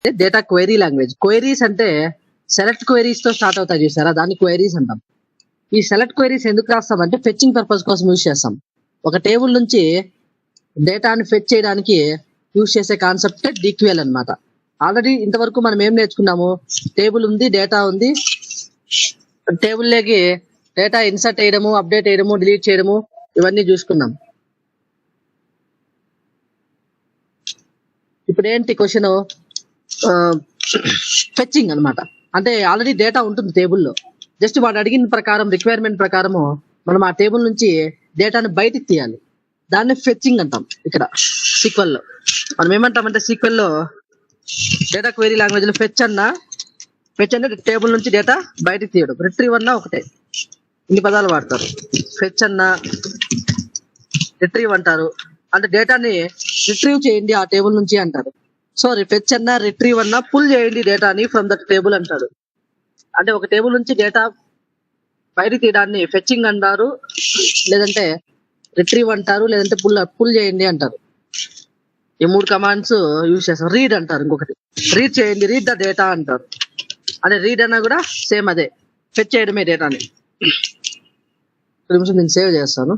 Data query language. Queries అంటే select queries తో start అవుతాయి చూసారా, దాన్ని క్వైరీస్ అంటాం. ఈ సెలెక్ట్ క్వైరీస్ ఎందుకు రాస్తామంటే ఫెచ్చింగ్ పర్పస్ కోసం యూజ్ చేస్తాం. ఒక టేబుల్ నుంచి డేటాని ఫెచ్ చేయడానికి యూజ్ చేసే కాన్సెప్ట్ డిక్యూఎల్ అన్నమాట. ఆల్రెడీ ఇంతవరకు మనం ఏం నేర్చుకున్నాము, టేబుల్ ఉంది, డేటా ఉంది, టేబుల్లోకి డేటా ఇన్సర్ట్ చేయడము, అప్డేట్ చేయడము, డిలీట్ చేయడము, ఇవన్నీ చూసుకున్నాం. ఇప్పుడు ఏంటి క్వశ్చన్, ఫెచ్చింగ్ అన్నమాట. అంటే ఆల్రెడీ డేటా ఉంటుంది టేబుల్లో, జస్ట్ వాడు అడిగిన ప్రకారం రిక్వైర్మెంట్ ప్రకారము మనం ఆ టేబుల్ నుంచి డేటాని బయటికి తీయాలి. దాన్ని ఫెచ్చింగ్ అంటాం. ఇక్కడ సీక్వెల్ లో మనం ఏమంటామంటే, సీక్వెల్ లో డేటా క్వైరీ లాంగ్వేజ్ లో ఫెచ్ అంటే టేబుల్ నుంచి డేటా బయటికి తీయడం. రిట్రీవ్ అన్నా ఒకటే, ఇన్ని పదాలు వాడతారు. ఫెచ్ అన్నా రిట్రీవ్ అంటారు, అంటే డేటాని రిట్రీవ్ చేయండి ఆ టేబుల్ నుంచి అంటారు. సో ఫెచ్ అన్నా రిట్రీవ్ అన్నా పుల్ చేయండి డేటాని ఫ్రమ్ దట్ టేబుల్ అంటాడు. అంటే ఒక టేబుల్ నుంచి డేటా బయటికి తీయడాన్ని ఫెచ్చింగ్ అంటారు, లేదంటే రిట్రీవ్ అంటారు, లేదంటే పుల్ చేయండి అంటారు. ఈ 3 కమాండ్స్ యూజ్ చేస్తాం. రీడ్ అంటారు, ఇంకొకటి రీడ్ చేయండి, రీడ్ ద డేటా అంటారు. అదే రీడ్ అన్నా కూడా సేమ్ అదే, ఫెచ్ చేయడమే డేటాని. ఒక నిమిషం నేను సేవ్ చేస్తాను.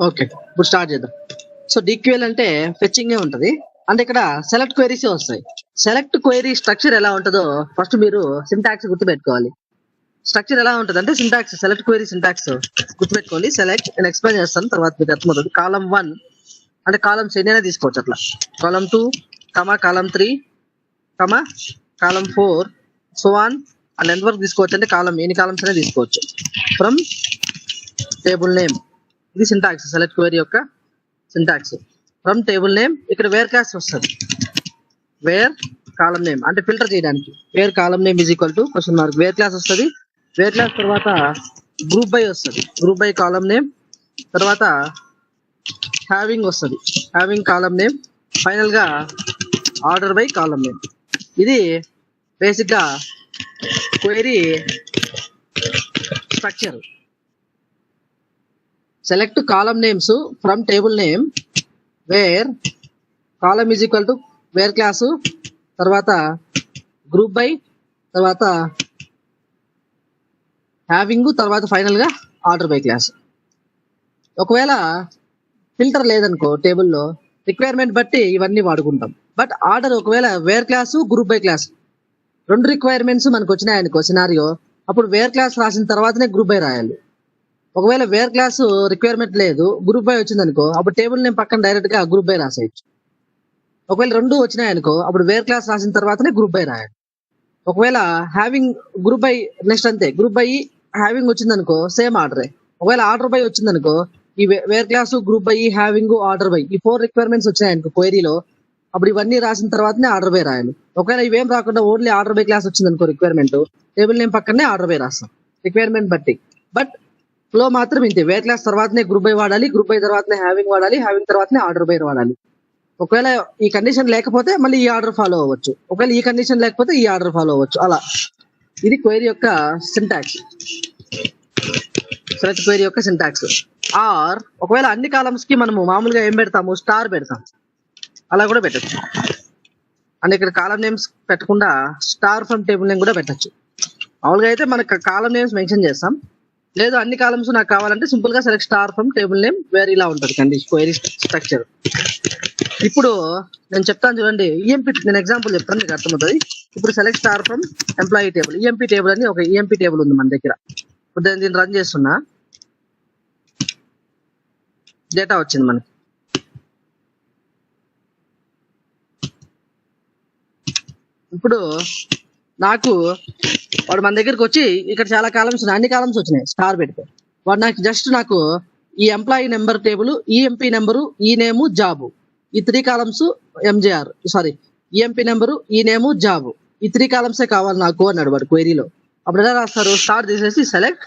ఓకే, ఇప్పుడు స్టార్ట్ చేద్దాం. సో డిక్యూఎల్ అంటే ఫెచ్చింగే ఉంటది. అంటే ఇక్కడ సెలెక్ట్ క్వైరీసే వస్తాయి. సెలెక్ట్ క్వైరీ స్ట్రక్చర్ ఎలా ఉంటుందో ఫస్ట్ మీరు సింటాక్స్ గుర్తుపెట్టుకోవాలి. స్ట్రక్చర్ ఎలా ఉంటుంది అంటే సింటాక్స్, సెలెక్ట్ క్వైరీ సింటాక్స్ గుర్తుపెట్టుకోండి. సెలెక్ట్ నేను ఎక్స్ప్లెయిన్ చేస్తాను, తర్వాత మీకు అర్థమవుతుంది. కాలం 1 అంటే కాలమ్స్ ఎన్నైనా తీసుకోవచ్చు అట్లా. Column 2, column 3, column 4, so on and ఎంత వరకు తీసుకోవచ్చు అంటే ఎన్ని కాలమ్స్ అయినా తీసుకోవచ్చు. ఫ్రమ్ టేబుల్ నేమ్, ఇది సింటాక్స్, సెలెక్ట్ క్వైరీ యొక్క సింటాక్స్. ఫ్రమ్ టేబుల్ నేమ్, ఇక్కడ వేర్ క్లాస్ వస్తుంది. వేర్ కాలం నేమ్ అంటే ఫిల్టర్ చేయడానికి. Where column name is equal to question mark, where clause వస్తుంది. వేర్ క్లాస్ తర్వాత గ్రూప్ బై వస్తుంది, గ్రూప్ బై కాలం నేమ్, తర్వాత having వస్తుంది, హ్యావింగ్ కాలం నేమ్, ఫైనల్ గా ఆర్డర్ బై కాలం నేమ్. ఇది basic గా query structure. Select column names from table name, where column is equal to where clause, తర్వాత group by, తర్వాత having, తర్వాత final గా order by clause. ఒకవేళ filter లేదనుకో టేబుల్లో, రిక్వైర్మెంట్ బట్టి ఇవన్నీ వాడుకుంటాం. బట్ ఆర్డర్ ఒకవేళ where clause, group by clause 2 requirements మనకు వచ్చినాయనుకో సినారియో, అప్పుడు వేర్ క్లాస్ రాసిన తర్వాతనే గ్రూప్ బై రాయాలి. ఒకవేళ వేర్ క్లాస్ రిక్వైర్మెంట్ లేదు, గ్రూప్ బై వచ్చిందనుకో, అప్పుడు టేబుల్ నేమ్ పక్కన డైరెక్ట్ గా గ్రూప్ బై రాసేయచ్చు. ఒకవేళ 2 వచ్చినాయనుకో, అప్పుడు వేర్ క్లాస్ రాసిన తర్వాతనే గ్రూప్ బై రాయాలి. ఒకవేళ హ్యావింగ్ గ్రూప్ బై నెక్స్ట్ అంతే, గ్రూప్ బై హ్యావింగ్ వచ్చిందనుకో సేమ్ ఆర్డరే. ఒకవేళ ఆర్డర్ బై వచ్చిందనుకో, ఈ where clause, group by, having, order by, ఈ 4 రిక్వైర్మెంట్స్ వచ్చినాయనుకో క్వైరీలో, అప్పుడు ఇవన్నీ రాసిన తర్వాతనే ఆర్డర్ బై రాయాలి. ఒకవేళ ఇవేం రాకుండా ఓన్లీ ఆర్డర్ బై క్లాస్ వచ్చిందనుకో రిక్వైర్మెంట్, టేబుల్ నేమ్ పక్కనే ఆర్డర్ బై రాస్తాం రిక్వైర్మెంట్ బట్టి. బట్ ఫ్లో మాత్రం ఇంతే, వేర్ క్లాస్ తర్వాతనే గ్రూప్ బై వాడాలి, గ్రూప్ బై తర్వాతనే హ్యావింగ్ వాడాలి, హ్యావింగ్ తర్వాతనే ఆర్డర్ బై వాడాలి. ఒకవేళ ఈ కండిషన్ లేకపోతే మళ్ళీ ఈ ఆర్డర్ ఫాలో అవ్వచ్చు, ఒకవేళ ఈ కండిషన్ లేకపోతే ఈ ఆర్డర్ ఫాలో అవ్వచ్చు. అలా ఇది క్వైరీ యొక్క సింటాక్స్, సెలెక్ట్ క్వైరీ యొక్క సింటాక్స్. ఆర్ ఒకవేళ అన్ని కాలమ్స్ కి మనము మామూలుగా ఏం పెడతాము, స్టార్ పెడతాం, అలా కూడా పెట్టచ్చు. అంటే ఇక్కడ కాలం నేమ్స్ పెట్టకుండా స్టార్ ఫ్రమ్ టేబుల్ నేమ్ కూడా పెట్టచ్చు. మామూలుగా అయితే మనకు కాలం నేమ్స్ మెన్షన్ చేస్తాం, లేదు అన్ని కాలమ్స్ నాకు కావాలంటే సింపుల్ గా select star from table name wear, ఇలా ఉంటుంది కండిషన్ క్వైరీ స్ట్రక్చర్. ఇప్పుడు నేను చెప్తాను చూడండి, ఈఎంపీ నేను ఎగ్జాంపుల్ చెప్తాను మీకు అర్థమవుతుంది. ఇప్పుడు select star from employee table, EMP table అని ఒక ఈఎంపీ టేబుల్ ఉంది మన దగ్గర. ఇప్పుడు దీన్ని రన్ చేస్తున్నా. డేటా వచ్చింది మనకి. ఇప్పుడు నాకు వాడు మన దగ్గరికి వచ్చి ఇక్కడ చాలా కాలమ్స్ ఉన్నాయి, అన్ని కాలమ్స్ వచ్చినాయి స్టార్ పెడితే. వాడు నాకు ఈ employee number table, EMP number, ఈ నేము, జాబు, ఈ 3 కాలమ్స్ ఎంజేఆర్ ఈఎంపీ నెంబరు, ఈ నేము, జాబు, ఈ 3 కాలమ్సే కావాలి నాకు అన్నాడు వాడు క్వైరీలో. అప్పుడు ఎలా రాస్తారు? స్టార్ తీసేసి సెలెక్ట్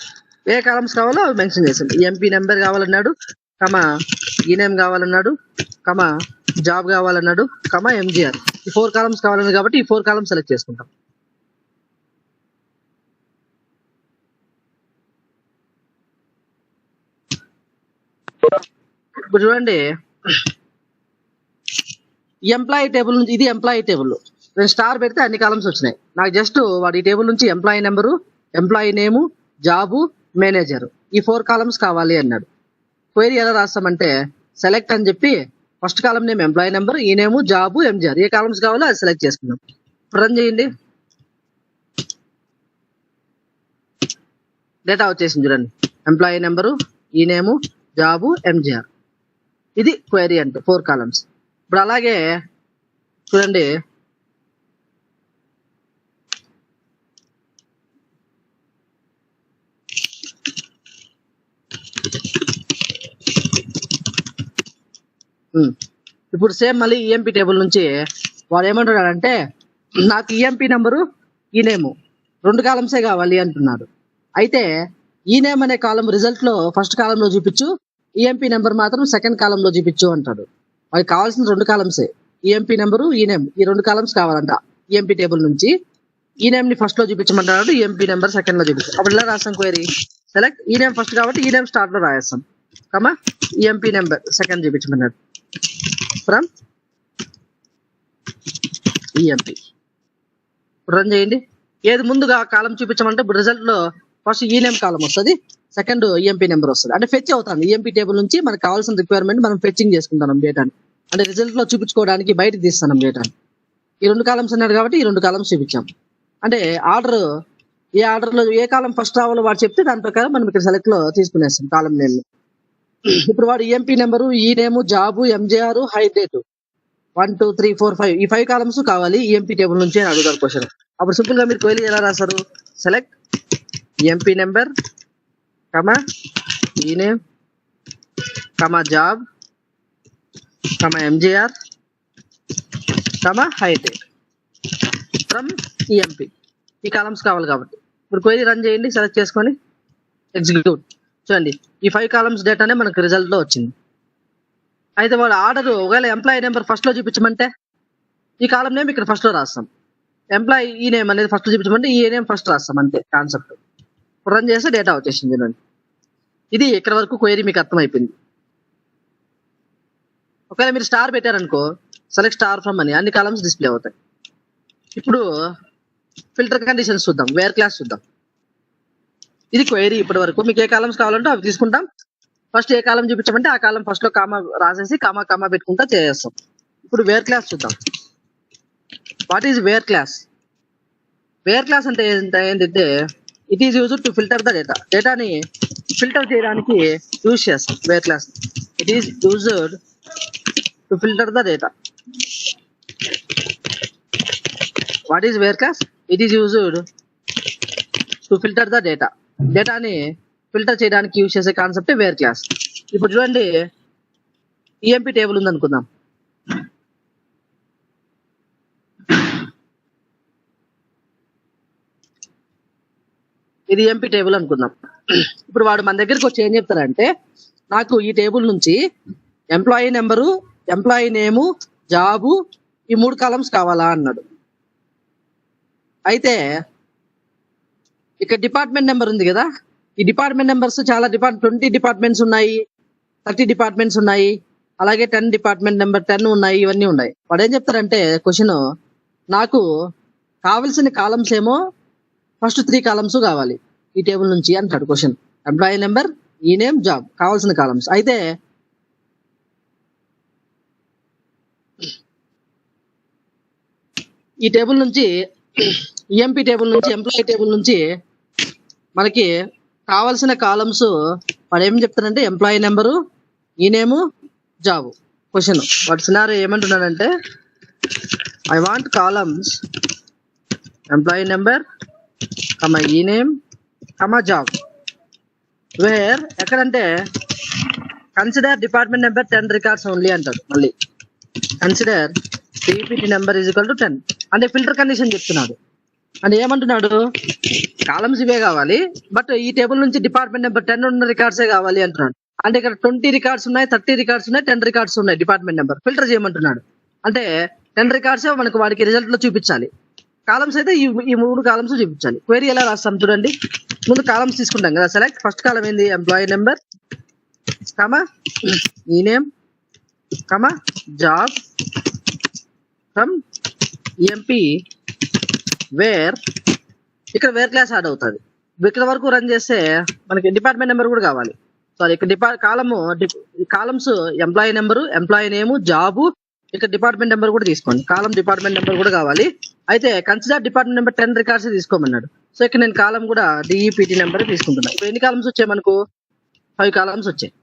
ఏ కాలమ్స్ కావాలో అవి మెన్షన్ చేసాడు. ఈఎంపీ నెంబర్ కావాలన్నాడు, కమా ఈ నేమ్ కావాలన్నాడు, కమా జాబ్ కావాలన్నాడు, కమా ఎంజీఆర్. ఈ 4 కాలమ్స్ కావాలన్నాడు కాబట్టి ఈ 4 కాలమ్స్ సెలెక్ట్ చేసుకుంటాం. ఇప్పుడు చూడండి, ఎంప్లాయీ టేబుల్ నుంచి ఇది ఎంప్లాయీ టేబుల్. నేను స్టార్ పెడితే అన్ని కాలమ్స్ వచ్చినాయి. నాకు జస్ట్ వాడి టేబుల్ నుంచి employee number, employee name, job, manager ఈ 4 కాలమ్స్ కావాలి అన్నాడు. క్వైరీ ఎలా రాస్తామంటే సెలెక్ట్ అని చెప్పి ఫస్ట్ కాలం నేమ్ ఎంప్లాయీ నెంబర్, ఈ నేము, జాబు, ఎంజీఆర్ ఏ కాలమ్స్ కావాలో అది సెలెక్ట్ చేసుకున్నాం. రన్ చేయండి, డేటా వచ్చేసింది చూడండి. ఎంప్లాయీ నెంబరు, ఈ నేము, జాబు, ఎంజీఆర్. ఇది క్వైరీ అంటే 4 కాలమ్స్. ఇప్పుడు అలాగే చూడండి, ఇప్పుడు సేమ్ మళ్ళీ ఈఎంపీ టేబుల్ నుంచి వాడు ఏమంటున్నాడంటే నాకు ఈఎంపీ నెంబరు, ఈ నేము 2 కాలమ్సే కావాలి అంటున్నాడు. అయితే ఈ నేమ్ అనే కాలం రిజల్ట్ లో ఫస్ట్ కాలంలో చూపించు, ఈఎంపీ నెంబర్ మాత్రం సెకండ్ కాలంలో చూపించు అంటాడు. వాడికి కావాల్సిన 2 కాలమ్సే, ఈఎంపీ నెంబరు, ఈ నేమ్ ఈ 2 కాలమ్స్ కావాలంట. ఈఎంపీ టేబుల్ నుంచి ఈ నేమ్ ని ఫస్ట్ లో చూపించమంటాడు, ఈఎంపీ నెంబర్ సెకండ్ లో చూపించు. అప్పుడు ఇలా రాస్తాం క్వైరీ సెలెక్ట్ ఈ నేమ్ ఫస్ట్ కాబట్టి ఈ నేమ్ స్టార్ట్ లో రాయేస్తాం, కమా ఈఎంపీ నెంబర్ సెకండ్ చూపించమన్నాడు ఫ్రమ్ ఈఎంపీ. రన్ చేయండి. ఏది ముందుగా కాలం చూపించమంటే ఇప్పుడు రిజల్ట్ లో ఫస్ట్ ఈ నేమ్ కాలం వస్తుంది, సెకండ్ ఈఎంపీ నెంబర్ వస్తుంది. అంటే ఫెచ్ అవుతుంది ఈఎంపీ టేబుల్ నుంచి మనకు కావాల్సిన రిక్వైర్మెంట్ మనం ఫెచ్చింగ్ చేసుకుంటాం డేటాని. అంటే రిజల్ట్ లో చూపించుకోవడానికి బయటకు తీస్తున్నాం డేటాని. ఈ 2 కాలమ్స్ అన్నాడు కాబట్టి ఈ 2 కాలమ్స్ చూపించాం. అంటే ఆర్డర్ ఏ ఆర్డర్ లో ఏ కాలం ఫస్ట్ రావాలో వాడు చెప్తే దాని ప్రకారం మనం ఇక్కడ సెలెక్ట్ లో తీసుకునేస్తాం కాలం నేమ్. ఇప్పుడు వాడు ఈఎంపీ నెంబరు, ఈ నేము, జాబు, ఎంజేఆర్, హై డేట్ 1 2 3 4 5 ఈ 5 కాలమ్స్ కావాలి ఈఎంపీ టేబుల్ నుంచి అని అడుగుతారు క్వశ్చన్. అప్పుడు సింపుల్ గా మీరు క్వైరీ ఎలా రాస్తారు? సెలెక్ట్ ఈఎంపీ నెంబర్, కమా ఈ name, comma job, comma MJR, comma high date from EMP. ఈ కాలమ్స్ కావాలి కాబట్టి ఇప్పుడు క్వైరీ రన్ చేయండి, సెలెక్ట్ చేసుకొని ఎగ్జిక్యూట్. చూడండి ఈ 5 కాలమ్స్ డేటానే మనకు రిజల్ట్ లో వచ్చింది. అయితే వాడు ఆర్డర్ ఒకవేళ ఎంప్లాయీ నెంబర్ ఫస్ట్ లో చూపించమంటే ఈ కాలం నేమ్ ఇక్కడ ఫస్ట్ లో రాస్తాం, ఎంప్లాయీ ఈ నేమ్ అనేది ఫస్ట్ లో చూపించమంటే ఈ నేమ్ ఫస్ట్ రాస్తాం, అంతే కాన్సెప్ట్. రన్ చేస్తే డేటా వచ్చేసింది చూడండి. ఇది ఇక్కడ వరకు క్వైరీ మీకు అర్థమైపోయింది. ఒకవేళ మీరు స్టార్ పెట్టారనుకో సెలెక్ట్ స్టార్ ఫ్రమ్ అని అన్ని కాలమ్స్ డిస్ప్లే అవుతాయి. ఇప్పుడు ఫిల్టర్ కండిషన్స్ చూద్దాం, వేర్ క్లాస్ చూద్దాం. ఇది క్వైరీ ఇప్పటి వరకు. మీకు ఏ కాలమ్స్ కావాలంటే అవి తీసుకుంటాం. ఫస్ట్ ఏ కాలం చూపించమంటే ఆ కాలం ఫస్ట్ లో కామా రాసేసి కామా కామా పెట్టుకుంటా చేస్తాం. ఇప్పుడు వేర్ క్లాస్ చూద్దాం. What is where clause? Where clause అంటే ఏంటంటే it is used to filter the data. డేటాని ఫిల్టర్ చేయడానికి యూజ్ చేస్తాం where clause. It is used to filter the data. What is where clause? It is used to filter the data. డేటాని filter చేయడానికి use చేసే concept where clause. ఇప్పుడు చూడండి EMP table ఉంది అనుకుందాం. ఇది ఈఎంపీ టేబుల్ అనుకుందాం. ఇప్పుడు వాడు మన దగ్గరికి వచ్చి ఏం చెప్తారంటే నాకు ఈ టేబుల్ నుంచి employee number, employee name, job ఈ 3 కాలమ్స్ కావాలా అన్నాడు. అయితే ఇక్కడ డిపార్ట్మెంట్ నెంబర్ ఉంది కదా, ఈ డిపార్ట్మెంట్ నెంబర్స్ చాలా 20 డిపార్ట్మెంట్స్ ఉన్నాయి, 30 డిపార్ట్మెంట్స్ ఉన్నాయి, అలాగే 10 డిపార్ట్మెంట్ నెంబర్ 10 ఉన్నాయి, ఇవన్నీ ఉన్నాయి. వాడు ఏం చెప్తారంటే క్వశ్చన్ నాకు కావాల్సిన కాలమ్స్ ఏమో ఫస్ట్ 3 కాలమ్స్ కావాలి ఈ టేబుల్ నుంచి అంటాడు క్వశ్చన్. ఎంప్లాయీ నెంబర్, ఈ నేమ్, జాబ్ కావాల్సిన కాలమ్స్. అయితే ఈ టేబుల్ నుంచి ఈఎంపీ టేబుల్ నుంచి ఎంప్లాయీ టేబుల్ నుంచి మనకి కావాల్సిన కాలమ్స్ వాడు ఏం చెప్తారంటే ఎంప్లాయీ నెంబరు, ఈ నేము జాబ్. క్వశ్చన్ వాటి సినారియో ఏమంటున్నాడంటే I want columns employee number ఈ నేమ్ జాబ్ వేర్ ఎక్కడంటే consider department number 10 records only అంటాడు. మళ్ళీ consider DPT number is equal to 10 అంటే ఫిల్టర్ కండిషన్ చెప్తున్నాడు. అంటే ఏమంటున్నాడు, కాలమ్స్ ఇవే కావాలి బట్ ఈ టేబుల్ నుంచి డిపార్ట్మెంట్ నెంబర్ 10 ఉన్న రికార్డ్సే కావాలి అంటున్నాడు. అంటే ఇక్కడ 20 రికార్డ్స్ ఉన్నాయి, 30 రికార్డ్స్ ఉన్నాయి, 10 రికార్డ్స్ ఉన్నాయి. డిపార్ట్మెంట్ నెంబర్ ఫిల్టర్ చేయమంటున్నాడు. అంటే 10 రికార్డ్స్ మనకు వాడికి రిజల్ట్ లో చూపించాలి. కాలమ్స్ అయితే ఈ 3 కాలమ్స్ చూపించాలి. క్వెరీ ఎలా రాస్తాం చూడండి. ముందు కాలమ్స్ తీసుకుంటాం కదా. సెలెక్ట్ ఫస్ట్ కాలం ఏంది, ఎంప్లాయీ నెంబర్ ఈ name job from EMP where. ఇక్కడ వేర్ క్లాస్ యాడ్ అవుతుంది. ఇక్కడ వరకు రన్ చేస్తే మనకి డిపార్ట్మెంట్ నెంబర్ కూడా కావాలి. సారీ, ఇక్కడ columns employee number, employee name, job, ఇక్కడ డిపార్ట్మెంట్ నెంబర్ కూడా తీసుకోండి. కాలం డిపార్ట్మెంట్ నెంబర్ కూడా కావాలి. అయితే కన్సిడర్ డిపార్ట్మెంట్ నెంబర్ 10 రికార్డ్స్ తీసుకోమన్నాడు. సో ఇక్కడ నేను కాలం కూడా డిఈపిటి నెంబర్ తీసుకుంటున్నా. ఇప్పుడు ఎన్ని కాలమ్స్ వచ్చాయి మనకు, 5 కాలమ్స్ వచ్చాయి.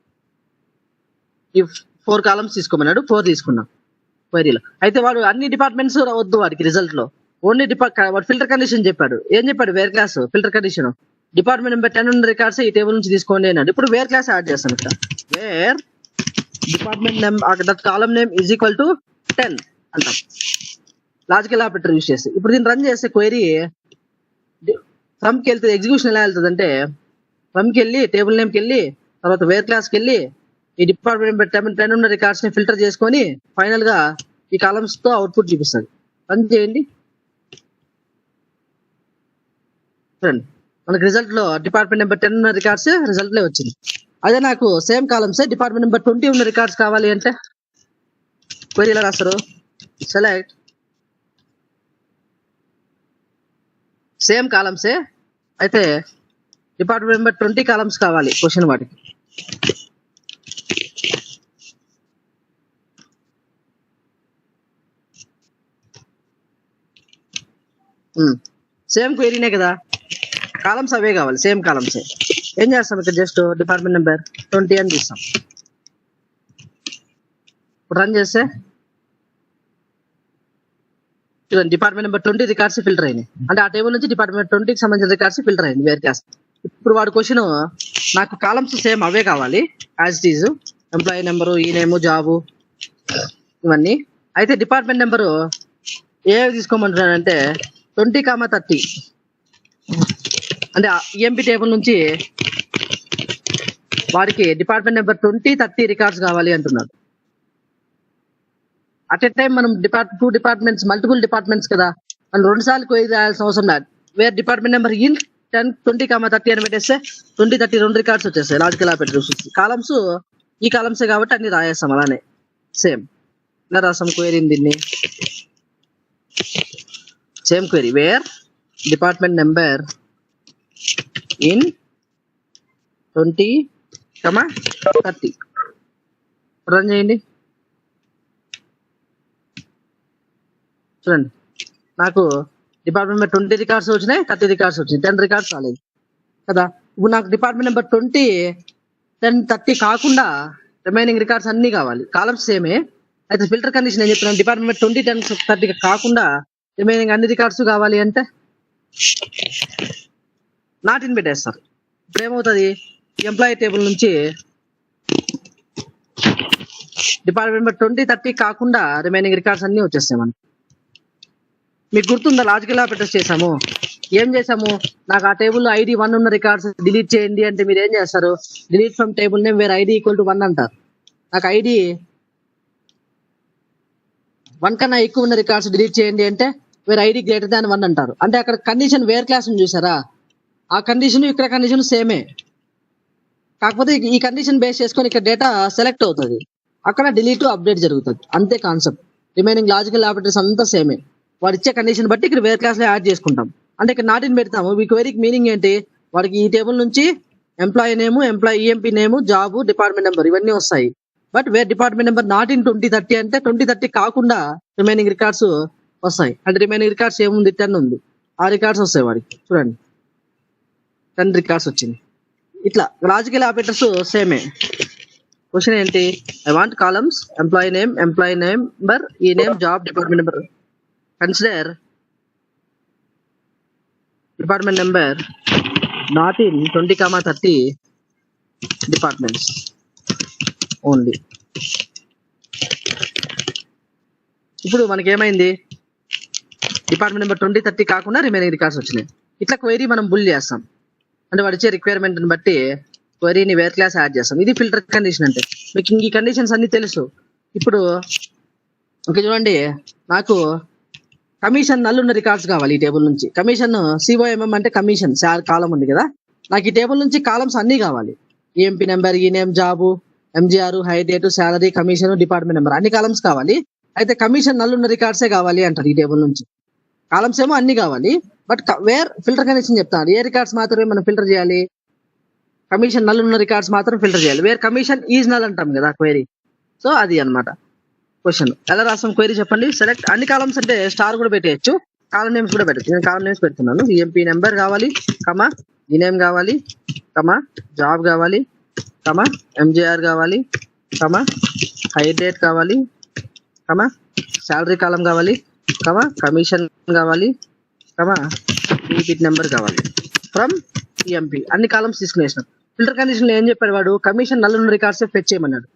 ఈ 4 కాలమ్స్ తీసుకోమన్నాడు, 4 తీసుకున్నాం క్వైరీలో. అయితే వాడు అన్ని డిపార్ట్మెంట్స్ వద్దు వాడికి రిజల్ట్ లో, ఓన్లీ వాడు ఫిల్టర్ కండిషన్ చెప్పాడు. ఏం చెప్పాడు, where clause filter condition department number 10 ఉన్న రికార్డ్స్ ఈ టేబుల్ నుంచి తీసుకోండి అన్నాడు. ఇప్పుడు వేర్ క్లాస్ యాడ్ చేస్తాను. ఇక్కడ where department number that column name is equal to 10 అంటాం, లాజికల్ ఆపరేటర్ యూజ్ చేసి. ఇప్పుడు దీన్ని రన్ చేస్తే క్వైరీ ఫ్రమ్కి వెళ్తుంది. ఎగ్జిక్యూషన్ ఎలా వెళ్తుంది అంటే ఫ్రమ్కి వెళ్ళి టేబుల్ నేమ్కి వెళ్ళి తర్వాత వేర్ క్లాస్కి వెళ్ళి ఈ డిపార్ట్మెంట్ నెంబర్ 10 ఉన్న రికార్డ్స్ ని ఫిల్టర్ చేసుకొని ఫైనల్ గా ఈ కాలమ్స్ తో అవుట్పుట్ చూపిస్తుంది. రన్ చేయండి చూడండి, మనకి రిజల్ట్ లో డిపార్ట్మెంట్ నెంబర్ 10 ఉన్న రికార్డ్స్ రిజల్ట్ లే వచ్చింది. అదే నాకు సేమ్ కాలమ్స్ డిపార్ట్మెంట్ నెంబర్ 20 ఉన్న రికార్డ్స్ కావాలి అంటే క్వెరీ ఎలా రాస్తారు, సెలెక్ట్ సేమ్ కాలమ్సే అయితే డిపార్ట్మెంట్ నెంబర్ 20 కాలమ్స్ కావాలి క్వశ్చన్ వాటికి. సేమ్ క్వెరీనే కదా, కాలమ్స్ అవే కావాలి, సేమ్ కాలమ్సే. ఏం చేస్తాం, ఇక్కడ జస్ట్ డిపార్ట్మెంట్ నెంబర్ 20 అని తీస్తాం. ఇప్పుడు రన్ చేస్తే చూడండి డిపార్ట్మెంట్ నెంబర్ 20 రికార్డ్స్ ఫిల్టర్ అయినాయి. అంటే ఆ టేబుల్ నుంచి డిపార్ట్మెంట్ 20కి సంబంధించిన రికార్డ్స్ ఫిల్టర్ అయింది వేర్ క్లాస్. ఇప్పుడు వాడు క్వశ్చన్ నాకు కాలమ్స్ సేమ్ అవే కావాలి as it is, employee number, ఈ నేము, జాబు ఇవన్నీ. అయితే డిపార్ట్మెంట్ నెంబరు ఏవి తీసుకోమంటున్నాడంటే 20, 30 అంటే ఈఎంపీ టేబుల్ నుంచి వాడికి డిపార్ట్మెంట్ నెంబర్ 20, 30 రికార్డ్స్ కావాలి అంటున్నాడు. అట్ ఎ టైం మనం 2 డిపార్ట్మెంట్స్ మల్టిపుల్ డిపార్ట్మెంట్స్ కదా, మనం 2 సార్లు క్వెరీ రాయాల్సిన అవసరం లేదు. వేరే డిపార్ట్మెంట్ నెంబర్ 10, 20, 30 అని పెట్టేస్తే 20, 30 2 రికార్డ్స్ వచ్చేస్తాయి. లాజికల్ ఆపరేటర్ కాలమ్స్ ఈ కాలమ్సే కాబట్టి అన్ని రాయేస్తాం అలానే సేమ్. ఇలా రాస్తాం క్వెరీ దీన్ని, same query where department number in 20, 30 run చేయండి. చూడండి నాకు డిపార్ట్మెంట్ నెంబర్ 20 రికార్డ్స్ వచ్చినాయి, 30 రికార్డ్స్ వచ్చినాయి, 10 రికార్డ్స్ రాలేదు కదా. ఇప్పుడు నాకు డిపార్ట్మెంట్ నెంబర్ 20, 10, 30 కాకుండా రిమైనింగ్ రికార్డ్స్ అన్ని కావాలి, కాలమ్స్ సేమే. అయితే ఫిల్టర్ కండిషన్ ఏం చెప్తున్నాను, డిపార్ట్మెంట్ నెంబర్ 20, 10, 30 కాకుండా రిమైనింగ్ అన్ని రికార్డ్స్ కావాలి అంటే నాట్ ఇన్ పెట్టేస్తారు. ఇప్పుడు ఏమవుతుంది, ఎంప్లాయీ టేబుల్ నుంచి డిపార్ట్మెంట్ నెంబర్ 20, 30 కాకుండా రిమైనింగ్ రికార్డ్స్ అన్ని వచ్చేస్తాయి మనకి. మీకు గుర్తుందా లాజికల్ ఆపరేటర్స్ చేసాము, ఏం చేసాము, నాకు ఆ టేబుల్ ID 1 ఉన్న రికార్డ్స్ డిలీట్ చేయండి అంటే మీరు ఏం చేస్తారు, delete from table name wear ID = 1 అంటారు. నాకు ID 1 కన్నా ఎక్కువ ఉన్న రికార్డ్స్ డిలీట్ చేయండి అంటే వేర్ ID > 1 అంటారు. అంటే అక్కడ కండిషన్ వేర్ క్లాస్ చూసారా, ఆ కండిషన్ ఇక్కడ కండిషన్ సేమే, కాకపోతే ఈ కండిషన్ బేస్ చేసుకొని ఇక్కడ డేటా సెలెక్ట్ అవుతుంది, అక్కడ డిలీట్ అప్డేట్ జరుగుతుంది, అంతే కాన్సెప్ట్. రిమైనింగ్ లాజికల్ ఆపరేటర్స్ అంతా సేమే. వాడు ఇచ్చే కండిషన్ బట్టి ఇక్కడ వేర్ క్లాస్ లో యాడ్ చేసుకుంటాం. అంటే ఇక్కడ నాట్ ఇన్ పెడతాము. ఈ క్వెరీకి మీనింగ్ ఏంటి, వాడికి ఈ టేబుల్ నుంచి ఎంప్లాయీ నేము, ఎంప్లాయీ ఈఎంపీ నేము, జాబు, డిపార్ట్మెంట్ నెంబర్ ఇవన్నీ వస్తాయి. But where department number not in 20, 30 అంటే 20, 30 కాకుండా రిమైనింగ్ రికార్డ్స్ వస్తాయి. అంటే రిమైనింగ్ రికార్డ్స్ ఏముంది, 10 ఉంది, ఆ రికార్డ్స్ వస్తాయి వాడికి. చూడండి 10 రికార్డ్స్ వచ్చింది. ఇట్లా లాజికల్ ఆపరేటర్స్ సేమే. క్వశ్చన్ ఏంటి? I want columns employee number, ఈ name, job, department number. Consider department number not in 20, 30 departments only. ఇప్పుడు మనకి ఏమైంది? డిపార్ట్మెంట్ నెంబర్ 20, 30 కాకుండా రిమైనింగ్ రికార్డ్స్ వచ్చినాయి. ఇట్లా క్వైరీ మనం బుల్ చేస్తాం. అంటే వాడు ఇచ్చే రిక్వైర్మెంట్ ని బట్టి క్వైరీని వేర్ క్లాస్ యాడ్ చేస్తాం. ఇది ఫిల్టర్ కండిషన్ అంటే. మీకు ఈ కండిషన్స్ అన్ని తెలుసు. ఇప్పుడు ఓకే చూడండి, నాకు కమిషన్ నల్ ఉన్న రికార్డ్స్ కావాలి ఈ టేబుల్ నుంచి. కమిషన్ సిఓఎంఎం అంటే కమిషన్ కాలం ఉంది కదా, నాకు ఈ టేబుల్ నుంచి కాలమ్స్ అన్ని కావాలి. ఈఎంపీ నెంబర్, ఈ name, job, MGR, high date, salary, commission, department number, అన్ని కాలమ్స్ కావాలి. అయితే కమిషన్ నల్ ఉన్న రికార్డ్సే కావాలి అంటారు ఈ టేబుల్ నుంచి. కాలమ్స్ ఏమో అన్ని కావాలి, బట్ వేర్ ఫిల్టర్ కండిషన్ చెప్తాను. ఏ రికార్డ్స్ మాత్రమే మనం ఫిల్టర్ చేయాలి? కమిషన్ నల్ ఉన్న రికార్డ్స్ మాత్రం ఫిల్టర్ చేయాలి. వేర్ కమిషన్ ఈజ్ నల్ అంటాం కదా క్వైరీ. సో అది అన్నమాట క్వశ్చన్. ఎలా రాస్తాం క్వైరీ చెప్పండి? సెలెక్ట్ అన్ని కాలమ్స్ అంటే స్టార్ కూడా పెట్టేయచ్చు, కాలం నేమ్స్ కూడా పెట్టచ్చు. నేను కాలం నేమ్స్ పెడుతున్నాను. ఈఎంపీ నెంబర్ కావాలి, కమా ఈ నేమ్ కావాలి, కమా జాబ్ కావాలి, కమా ఎంజిఆర్ కావాలి, కమా హై డేట్ కావాలి, కమా శాలరీ కాలం కావాలి, కమా కమిషన్ కావాలి, కమా రిపీట్ నెంబర్ కావాలి ఫ్రమ్ ఈఎంపీ. అన్ని కాలమ్స్ తీసుకునేసినాం. ఫిల్టర్ కండిషన్ లో ఏం చెప్పాడు వాడు? కమిషన్ నల్ ఉన్న రికార్డ్స్ ఫెచ్ చేయమన్నాడు.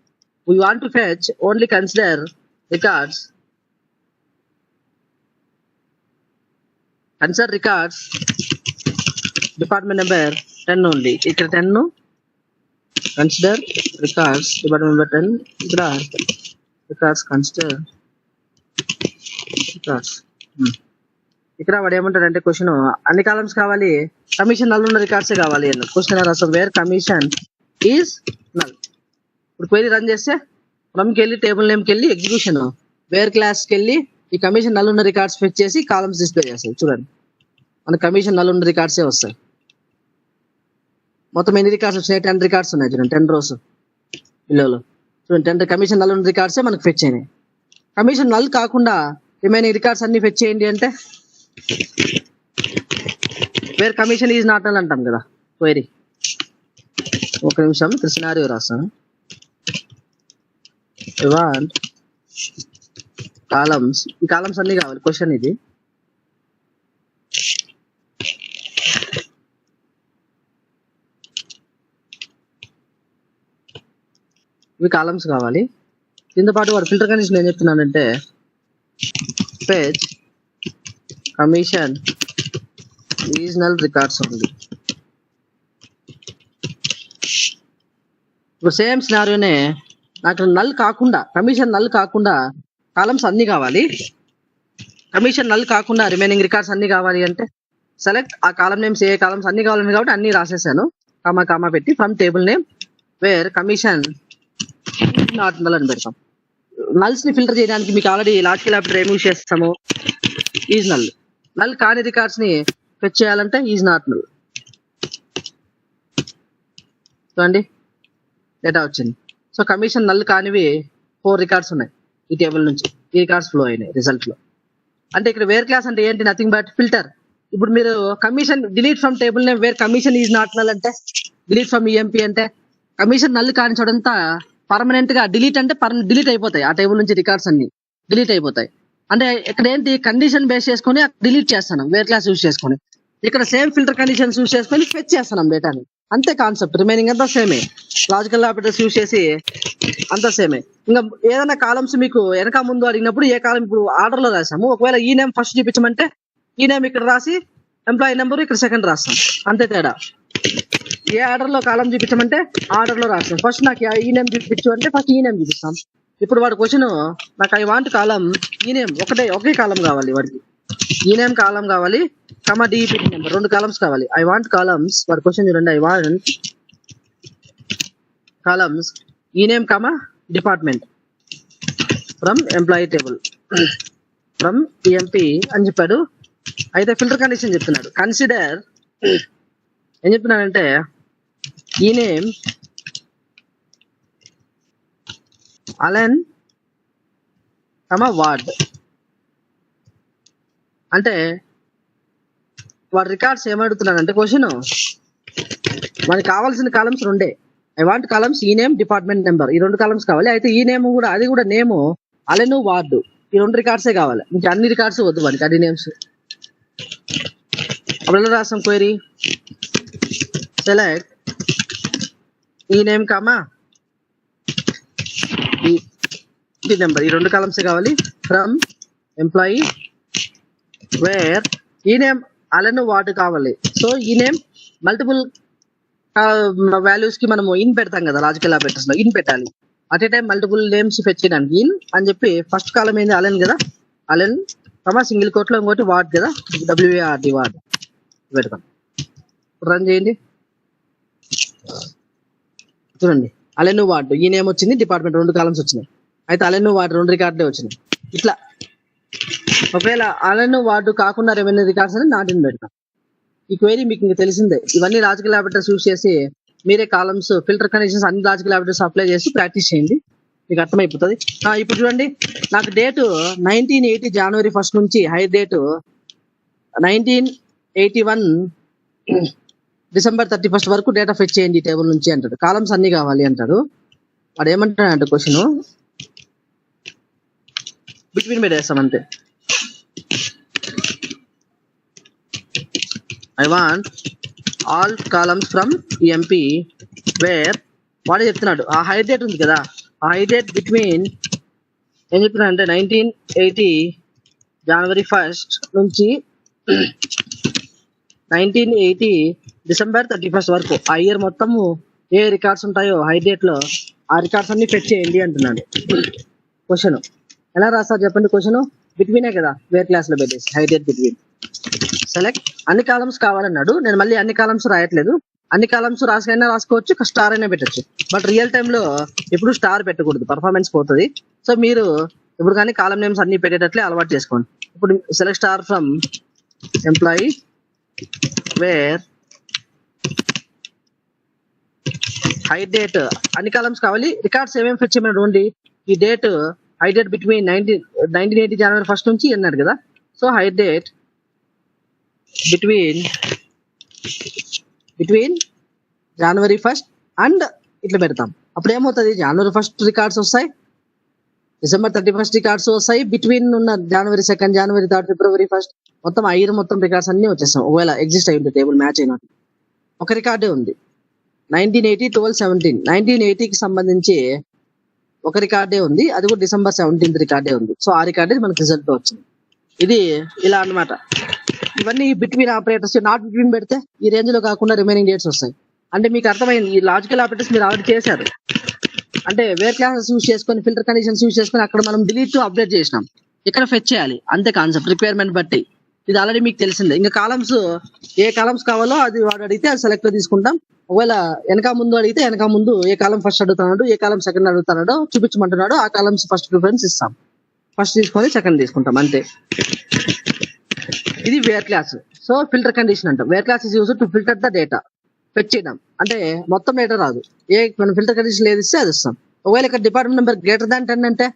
We want to fetch only consider records, department number 10 only. ఇక్కడ 10 కన్సిడర్ రికార్డ్స్ డిపార్ట్మెంట్ నెంబర్ 10, ఇక్కడ రికార్డ్స్ కన్సిడర్ రికార్డ్స్. ఇక్కడ వాడు ఏమంటాడంటే క్వశ్చన్ అన్ని కాలమ్స్ కావాలి, కమిషన్ నల్ ఉన్న రికార్డ్సే కావాలి అన్నాడు. క్వశ్చన్ రాస్తాం వేర్ కమిషన్ ఈజ్ నల్. ఇప్పుడు క్వైరీ రన్ చేస్తే ఫ్రమ్కి వెళ్ళి టేబుల్ నేమ్కి వెళ్ళి ఎగ్జిక్యూషన్ వేర్ క్లాస్కి వెళ్ళి ఈ కమిషన్ నల్ ఉన్న రికార్డ్స్ ఫెచ్ చేసి కాలమ్స్ డిస్ప్లే చేస్తాయి. చూడండి మన కమిషన్ నల్ ఉన్న రికార్డ్సే వస్తాయి. మొత్తం ఎన్ని రికార్డ్స్ వచ్చినాయి? 10 రికార్డ్స్ ఉన్నాయి చూడండి, 10 రోస్ బిలోలో. చూడండి 10 కమిషన్ నల్ ఉన్న రికార్డ్సే మనకు ఫెచ్ అయినాయి. కమిషన్ నల్ కాకుండా రిమైనింగ్ రికార్డ్స్ అన్ని ఫెచ్ చేయండి అంటే where commission is not null అంటాం కదా క్వైరీ. ఒక నిమిషం సినారియో రాస్తాను. కాలమ్స్, ఈ కాలమ్స్ అన్ని కావాలి. క్వశ్చన్ ఇది. ఇవి కాలమ్స్ కావాలి. దీంతో పాటు వాడు ఫిల్టర్ కండిషన్ ఏం చెప్తున్నానంటే పేజ్ కమిషన్ రీజనల్ రికార్డ్స్ ఉంది. ఇప్పుడు సేమ్ సినారియోనే నాకు నల్ కాకుండా, కమిషన్ నల్ కాకుండా కాలమ్స్ అన్ని కావాలి. కమిషన్ నల్ కాకుండా రిమైనింగ్ రికార్డ్స్ అన్ని కావాలి అంటే సెలెక్ట్ ఆ కాలం నేమ్స్, ఏ కాలమ్స్ అన్ని కావాలని కాబట్టి అన్ని రాసేసాను. కామా కామా పెట్టి from table name wear commission not null అని పెడతాం. నల్స్ ని ఫిల్టర్ చేయడానికి మీకు ఆల్రెడీ లాజికల్ ఆపరేటర్ ఏమి యూజ్ చేస్తాము? Is null. నల్ కాని రికార్డ్స్ ని ఫెచ్ చేయాలంటే ఈజ్ నాట్ నల్. చూడండి డేటా వచ్చింది. సో కమిషన్ నల్ కానివి 4 రికార్డ్స్ ఉన్నాయి ఈ టేబుల్ నుంచి. ఈ రికార్డ్స్ ఫ్లో అయినాయి రిజల్ట్ లో. అంటే ఇక్కడ వేర్ క్లాస్ అంటే ఏంటి? Nothing but filter. ఇప్పుడు మీరు commission delete from table name wear commission is not null అంటే, డిలీట్ ఫ్రమ్ ఈఎంపీ అంటే కమిషన్ నల్ కాని చోడంతా పర్మనెంట్ గా డిలీట్ అంటే డిలీట్ అయిపోతాయి. ఆ టేబుల్ నుంచి రికార్డ్స్ అన్ని డిలీట్ అయిపోతాయి. అంటే ఇక్కడ ఏంటి? కండిషన్ బేస్ చేసుకొని డిలీట్ చేస్తాను వేర్ క్లాస్ యూజ్ చేసుకొని. ఇక్కడ సేమ్ ఫిల్టర్ కండిషన్స్ యూజ్ చేసుకొని ఫెచ్ చేస్తున్నాం డేటాని. అంతే కాన్సెప్ట్. రిమైనింగ్ అంతా సేమే. లాజికల్ ఆపరేటర్స్ యూజ్ చేసి అంతా సేమే. ఇంకా ఏదైనా కాలమ్స్ మీకు వెనక ముందు అడిగినప్పుడు ఏ కాలం ఇప్పుడు ఆర్డర్ లో రాసాము. ఒకవేళ ఈ నేమ్ ఫస్ట్ చూపించమంటే ఈ నేమ్ ఇక్కడ రాసి ఎంప్లాయీ నెంబర్ ఇక్కడ సెకండ్ రాస్తాం. అంతే తేడా. ఏ ఆర్డర్ లో కాలం చూపించమంటే ఆర్డర్ లో రాస్తాం. ఫస్ట్ నాకు ఈ నేమ్ చూపించు అంటే ఫస్ట్ ఈ నేమ్ చూపిస్తాం. ఇప్పుడు వాడు క్వశ్చన్ నాకు ఐ వాంట్ కాలం ఈ నేమ్ ఒకే కాలం కావాలి. వాడికి ఈ నేమ్ కాలం కావాలి, కమా డిఈపీ నెంబర్ 2 కాలమ్స్ కావాలి. ఐ వాంట్ కాలమ్స్, వాడి క్వశ్చన్ చూడండి. ఐ వాంట్ కాలమ్స్ ఈ name comma department from employee table from EMP అని చెప్పాడు. అయితే ఫిల్టర్ కండిషన్ చెప్తున్నాడు. కన్సిడర్ ఏం చెప్తున్నాడంటే ఈ నేమ్ అలెన్ కమా వార్డ్ అంటే వాడు రికార్డ్స్ ఏమడుగుతున్నాడంటే క్వశ్చన్ మనకి కావాల్సిన కాలమ్స్ 2. ఐ వాంట్ కాలమ్స్ ఈ నేమ్ డిపార్ట్మెంట్ నెంబర్, ఈ 2 కాలమ్స్ కావాలి. అయితే ఈ నేమ్ కూడా, అది కూడా నేమ్ అలెను వార్డు, ఈ 2 రికార్డ్సే కావాలి. ఇంకా అన్ని రికార్డ్స్ వద్దు మనకి, అన్ని నేమ్స్. అప్పుడు ఎలా రాస్తాం క్వైరీ? సెలెక్ట్ ఈ నేమ్ కామా ఈ నెంబర్, ఈ 2 కాలమ్సే కావాలి. ఫ్రమ్ ఎంప్లాయీ వేర్ ఈ నేమ్ అలెను వార్డు కావాలి. సో ఈ నేమ్ మల్టిపుల్ వాల్యూస్ కి మనము ఇన్ పెడతాం కదా, లాజికల్ ఆపరేటర్స్ లో ఇన్ పెట్టాలి. At a time multiple names fetch చేయడానికి ఇన్ అని చెప్పి ఫస్ట్ కాలం ఏంది అలెన్ కదా, అలెన్ సింగిల్ కోట్ లో ఇంకోటి వార్డ్ కదా, WARD వార్డ్ పెడతాం. రన్ చేయండి, చూడండి అలెన్ వార్డ్ ఈ నేమ్ వచ్చింది, డిపార్ట్మెంట్ 2 కాలమ్స్ వచ్చినాయి. అయితే అలెన్ వార్డ్ 2 రికార్డులే వచ్చినాయి. ఇట్లా ఒకవేళ అలెన్ వార్డు కాకుండా రెవెన్యూ రికార్డ్స్ అని నాట్ ఇన్ పెడతాం. ఈ క్వైరీ మీకు ఇంకా తెలిసిందే. ఇవన్నీ లాజికల్ ఆపరేటర్స్ యూస్ చేసి మీరే కాలమ్స్ ఫిల్టర్ కండిషన్స్ అన్ని లాజికల్ ఆపరేటర్స్ అప్లై చేసి ప్రాక్టీస్ చేయండి, మీకు అర్థమైపోతుంది. ఇప్పుడు చూడండి, నాకు డేటు 1980 జనవరి 1 నుంచి హై డేటు 1981 డిసెంబర్ 31 వరకు డేటా ఫెచ్ చేయండి టేబుల్ నుంచి అంటాడు. కాలమ్స్ అన్ని కావాలి అంటాడు. వాడు ఏమంటాడంటే క్వశ్చన్ బిట్వీన్ పెట్టేస్తాం అంతే. I want all columns from EMP where వాడే చెప్తున్నాడు ఆ హై డేట్ ఉంది కదా, ఆ హై డేట్ బిట్వీన్ ఏం చెప్తున్నా అంటే 1980 జనవరి 1 నుంచి 1980 డిసెంబర్ 31 వరకు ఆ ఇయర్ మొత్తము ఏ రికార్డ్స్ ఉంటాయో హై డేట్ లో ఆ రికార్డ్స్ అన్ని ఫెచ్ చేయండి అంటున్నాడు. క్వశ్చన్ ఎలా రాస్తారు చెప్పండి? క్వశ్చన్ బిట్వీనే కదా, వేర్ క్లాస్ లో పెట్టేసి హై డేట్ బిట్వీన్. సెలెక్ట్ అన్ని కాలమ్స్ కావాలన్నాడు. నేను మళ్ళీ అన్ని కాలమ్స్ రాయట్లేదు, అన్ని కాలమ్స్ రాసుకైనా రాసుకోవచ్చు, స్టార్ అయినా పెట్టచ్చు. బట్ రియల్ టైమ్ లో ఎప్పుడు స్టార్ పెట్టకూడదు, పర్ఫార్మెన్స్ పోతుంది. సో మీరు ఇప్పుడు కానీ కాలమ్ నేమ్స్ అన్ని పెట్టేటట్లే అలవాటు చేసుకోండి. ఇప్పుడు select star from employee wear high date అన్ని కాలమ్స్ కావాలి. రికార్డ్స్ ఏమేమి ఫెచ్ చేయమన్నాడు ఓన్లీ ఈ డేట్, హై డేట్ బిట్వీన్ 1980 జనవరి 1 నుంచి అన్నాడు కదా. So high date between January 1 and ఇట్లా పెడతాం. అప్పుడు ఏమవుతుంది, జనవరి 1 రికార్డ్స్ వస్తాయి, డిసెంబర్ 31 రికార్డ్స్ వస్తాయి, బిట్వీన్ ఉన్న జనవరి 2, జనవరి 3, ఫిబ్రవరి 1 మొత్తం ఆ ఇయర్ మొత్తం రికార్డ్స్ అన్ని వచ్చేస్తాం. ఒకవేళ ఎగ్జిస్ట్ అయ్యి ఉంటుంది టేబుల్ మ్యాచ్ అయినట్టు. ఒక రికార్డే ఉంది 1980 12/17 1980కి సంబంధించి ఒక రికార్డే ఉంది, అది కూడా డిసెంబర్ 17 రికార్డే ఉంది. సో ఆ రికార్డే మనకు రిజల్ట్ వచ్చింది. ఇది ఇలా అన్నమాట. ఇవన్నీ బిట్వీన్ ఆపరేటర్స్, నాట్ బిట్వీన్ పెడితే ఈ రేంజ్ లో కాకుండా రిమైనింగ్ డేట్స్ వస్తాయి. అంటే మీకు అర్థమైంది, ఈ లాజికల్ ఆపరేటర్స్ మీరు ఆల్రెడీ చేశారు. అంటే వేర్ క్లాసెస్ యూస్ చేసుకొని ఫిల్టర్ కండిషన్స్ యూస్ చేసుకొని అక్కడ మనం డిలీట్ టు అప్డేట్ చేసినాం, ఇక్కడ ఫెచ్ చేయాలి అంతే కాన్సెప్ట్, రిక్వైర్మెంట్ బట్టి. ఇది ఆల్రెడీ మీకు తెలిసిందే. ఇంకా కాలమ్స్ ఏ కాలమ్స్ కావాలో అది వాడు అడిగితే అది సెలెక్ట్ తీసుకుంటాం. ఒకవేళ వెనక ముందు అడిగితే వెనక ముందు ఏ కాలం ఫస్ట్ అడుగుతున్నాడు, ఏ కాలం సెకండ్ అడుగుతున్నాడో చూపించమంటున్నాడు, ఆ కాలమ్స్ ఫస్ట్ ప్రిఫరెన్స్ ఇస్తాం. ఫస్ట్ తీసుకొని సెకండ్ తీసుకుంటాం అంతే. ఇది where clause. So filter condition అంటాం. Where clause is use to filter the data, fetch చేయడం. అంటే మొత్తం డేటా రాదు, ఏ మనం ఫిల్టర్ కండిషన్ ఏది ఇస్తే అది ఇస్తాం. ఒకవేళ ఇక్కడ డిపార్ట్మెంట్ నెంబర్ గ్రేటర్ దాన్ 10 అంటే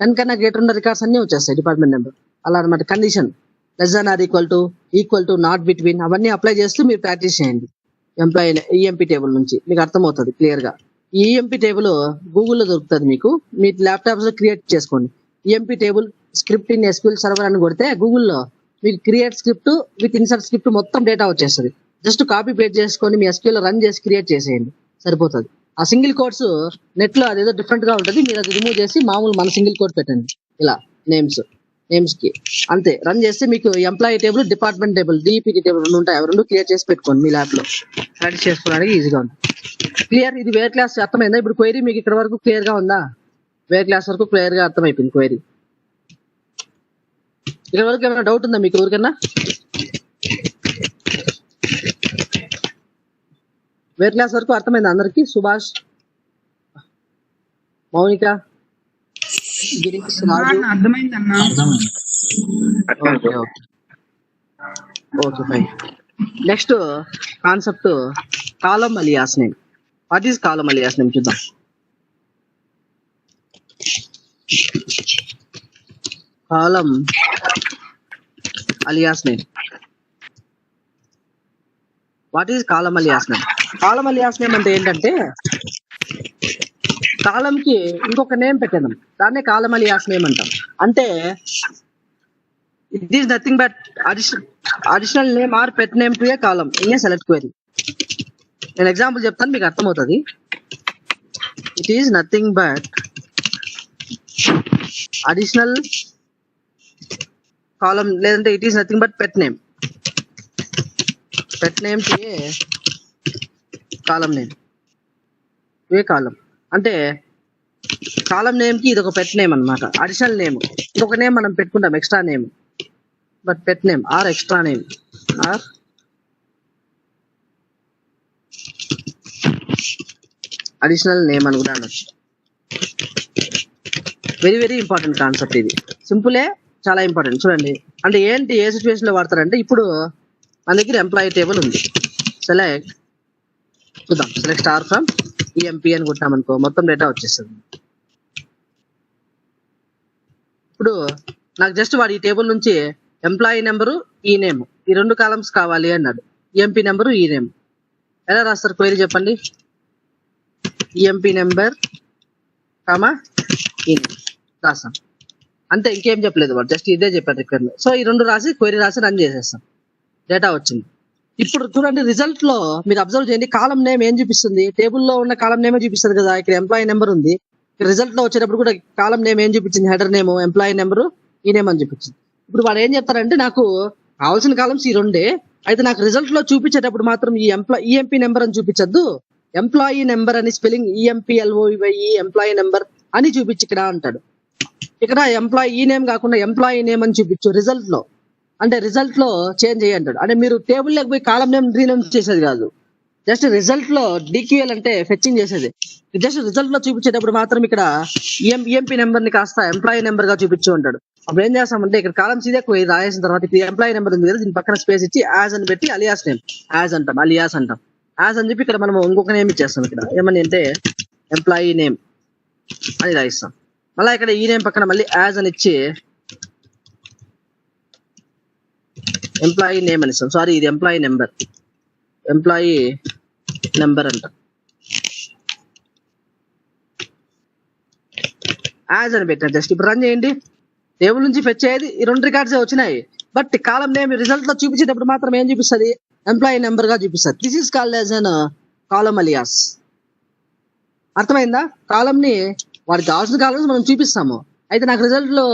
10 కన్నా గ్రేటర్ ఉన్న రికార్డ్స్ అన్ని వచ్చేస్తాయి డిపార్ట్మెంట్ నెంబర్. అలా అనమాట. Condition less than or equal to not between అవన్నీ అప్లై చేస్తూ మీరు ప్రాక్టీస్ చేయండి. ఎంప్లాయీ ఈఎంపీ టేబుల్ నుంచి మీకు అర్థమవుతుంది క్లియర్ గా. ఈ ఈఎంపీ టేబుల్ గూగుల్లో దొరుకుతుంది మీకు, మీ ల్యాప్టాప్స్ లో క్రియేట్ చేసుకోండి. EMP table script in SQL server అని కొడితే గూగుల్లో మీకు create script with insert script మొత్తం డేటా వచ్చేస్తుంది. జస్ట్ కాపీ పేస్ట్ చేసుకొని మీ ఎస్క్యూఎల్ రన్ చేసి క్రియేట్ చేసేయండి, సరిపోతుంది. ఆ సింగిల్ కోడ్స్ నెట్ లో అదేదో డిఫరెంట్ గా ఉంటుంది, మీరు అది రిమూవ్ చేసి మామూలు మన సింగిల్ కోడ్ పెట్టండి ఇలా నేమ్స్ కి అంతే. రన్ చేస్తే మీకు employee table, department table, DPT table 2 ఉంటాయి. అవి 2 క్రియేట్ చేసి పెట్టుకోండి మీ ల్యాబ్ లో, ప్రాక్టీస్ చేసుకోవడానికి ఈజీగా ఉంటుంది. క్లియర్? ఇది వేర్ క్లాస్ అర్థమైందా? ఇప్పుడు క్వైరీ మీకు ఇక్కడ వరకు క్లియర్ గా ఉందా? వేర్ క్లాస్ వరకు క్లియర్ గా అర్థమైపోయింది క్వైరీ. ఇక్కడ వరకు ఏమైనా డౌట్ ఉందా మీకు ఎవరికన్నా? వేర్ క్లాస్ వరకు అర్థమైందా అందరికి? Subhash, Mounika, Girish, Raju okay fine. Next concept column alias name. What is column alias name చూద్దాం. Column alias name. What is column alias name? Column alias name అంటే ఏంటంటే కాలం కి ఇంకొక నేమ్ పెట్టేద్దాం, దాన్నే కాలం అలియాస్ నేమ్ అంటాం. అంటే it is nothing but additional name or pet name to a column in a select query. నేను ఎగ్జాంపుల్ చెప్తాను, మీకు అర్థమవుతుంది. It is nothing but additional column, లేదంటే it is nothing but pet name to a column name, a column అంటే column name కి ఇది ఒక pet name అన్నమాట, అడిషనల్ నేమ్. ఇంకొక నేమ్ మనం పెట్టుకుంటాం, extra name, but pet name or extra name or additional name అని కూడా అనొచ్చు. వెరీ వెరీ ఇంపార్టెంట్ కాన్సెప్ట్ ఇది. సింపులే, చాలా ఇంపార్టెంట్. చూడండి, అంటే ఏంటి, ఏ సిచ్యువేషన్ లో వాడతారంటే, ఇప్పుడు మన దగ్గర ఎంప్లాయీ టేబుల్ ఉంది. సెలెక్ట్ చూద్దాం, సెలెక్ట్ స్టార్ ఫ్రమ్ ఈఎంపీ అని కొట్టాం అనుకో, మొత్తం డేటా వచ్చేస్తుంది. ఇప్పుడు నాకు జస్ట్ వాడు ఈ టేబుల్ నుంచి ఎంప్లాయీ నెంబరు, ఈ నేమ్, ఈ రెండు కాలమ్స్ కావాలి అన్నాడు. ఈఎంపీ నెంబరు, ఈ నేమ్. ఎలా రాస్తారు క్వైరీ చెప్పండి? ఈఎంపీ నెంబర్ కామా ఈ నేమ్ రాస్తాం, అంతే, ఇంకేం చెప్పలేదు వాడు, జస్ట్ ఇదే చెప్పారు ఇక్కడ. సో ఈ రెండు రాసి క్వైరీ రాసి రన్ చేసేస్తాం, డేటా వచ్చింది. ఇప్పుడు చూడండి, రిజల్ట్ లో మీరు అబ్జర్వ్ చేయండి, కాలం నేమ్ ఏం చూపిస్తుంది? టేబుల్లో ఉన్న కాలం నేమే చూపిస్తుంది కదా. ఇక్కడ ఎంప్లాయీ నెంబర్ ఉంది, రిజల్ట్ లో వచ్చేటప్పుడు కూడా కాలం నేమ్ ఏం చూపించింది? హెడర్ నేమ్, ఎంప్లాయీ నెంబరు, ఈ నేమ్ అని చూపించింది. ఇప్పుడు వాడు ఏం చెప్తారంటే, నాకు కావాల్సిన కాలమ్స్ ఈ రెండే, అయితే నాకు రిజల్ట్ లో చూపించేటప్పుడు మాత్రం ఈ ఈఎంపీ నెంబర్ అని చూపించద్దు, ఎంప్లాయీ నెంబర్ అని స్పెల్లింగ్ ఈఎంపీఎల్ఓఈ ఎంప్లాయీ నెంబర్ అని చూపించి ఇక్కడ అంటాడు. ఇక్కడ ఎంప్లాయీ ఈ నేమ్ కాకుండా ఎంప్లాయీ నేమ్ అని చూపించు రిజల్ట్ లో, అంటే రిజల్ట్ లో చేంజ్ చేయి అంటాడు. అంటే మీరు టేబుల్ లోకి పోయి కాలం నేమ్ రీనేమ్ చేసేది కాదు, జస్ట్ రిజల్ట్ లో డిక్యూఎల్ అంటే ఫెచ్చింగ్ చేసేది. జస్ట్ రిజల్ట్ లో చూపించేటప్పుడు మాత్రం ఇక్కడ ఈఎంపీ నెంబర్ ని కాస్త ఎంప్లాయీ నెంబర్ గా చూపించు అంటాడు. అప్పుడు ఏం చేస్తామంటే, ఇక్కడ కాలమ్స్ ఇదే రాసిన తర్వాత ఇప్పుడు ఎంప్లాయీ నెంబర్ ఉంది కదా, దీని పక్కన స్పేస్ ఇచ్చి యాజ్ అని పెట్టి అలియాస్ నేమ్ యాజ్ అంటాం, అలియాస్ అంటాం. యాజ్ అని చెప్పి ఇక్కడ మనం ఇంకొక నేమ్ ఇచ్చేస్తాం. ఇక్కడ ఏమని అంటే ఎంప్లాయీ నేమ్ అని రాయిస్తాం. మళ్ళీ ఇక్కడ ఈ నేమ్ పక్కన మళ్ళీ యాజ్ అని ఇచ్చి ఎంప్లాయీ నేమ్ అని ఇస్తాం. సారీ, ఇది ఎంప్లాయీ నెంబర్ అంట, యాజ్ అని పెట్టిన. జస్ట్ ఇప్పుడు రన్ చేయండి, టేబుల్ నుంచి ఫెచ్ అయ్యేది ఈ రెండు రికార్డ్స్ వచ్చినాయి, బట్ కాలం నేమ్ రిజల్ట్ లో చూపించేటప్పుడు మాత్రం ఏం చూపిస్తుంది? ఎంప్లాయీ నెంబర్ గా చూపిస్తుంది. This is called as an column alias. అర్థమైందా? కాలం ని వాడికి కావాల్సిన కాలమ్స్ మనం చూపిస్తాము, అయితే నాకు రిజల్ట్ లో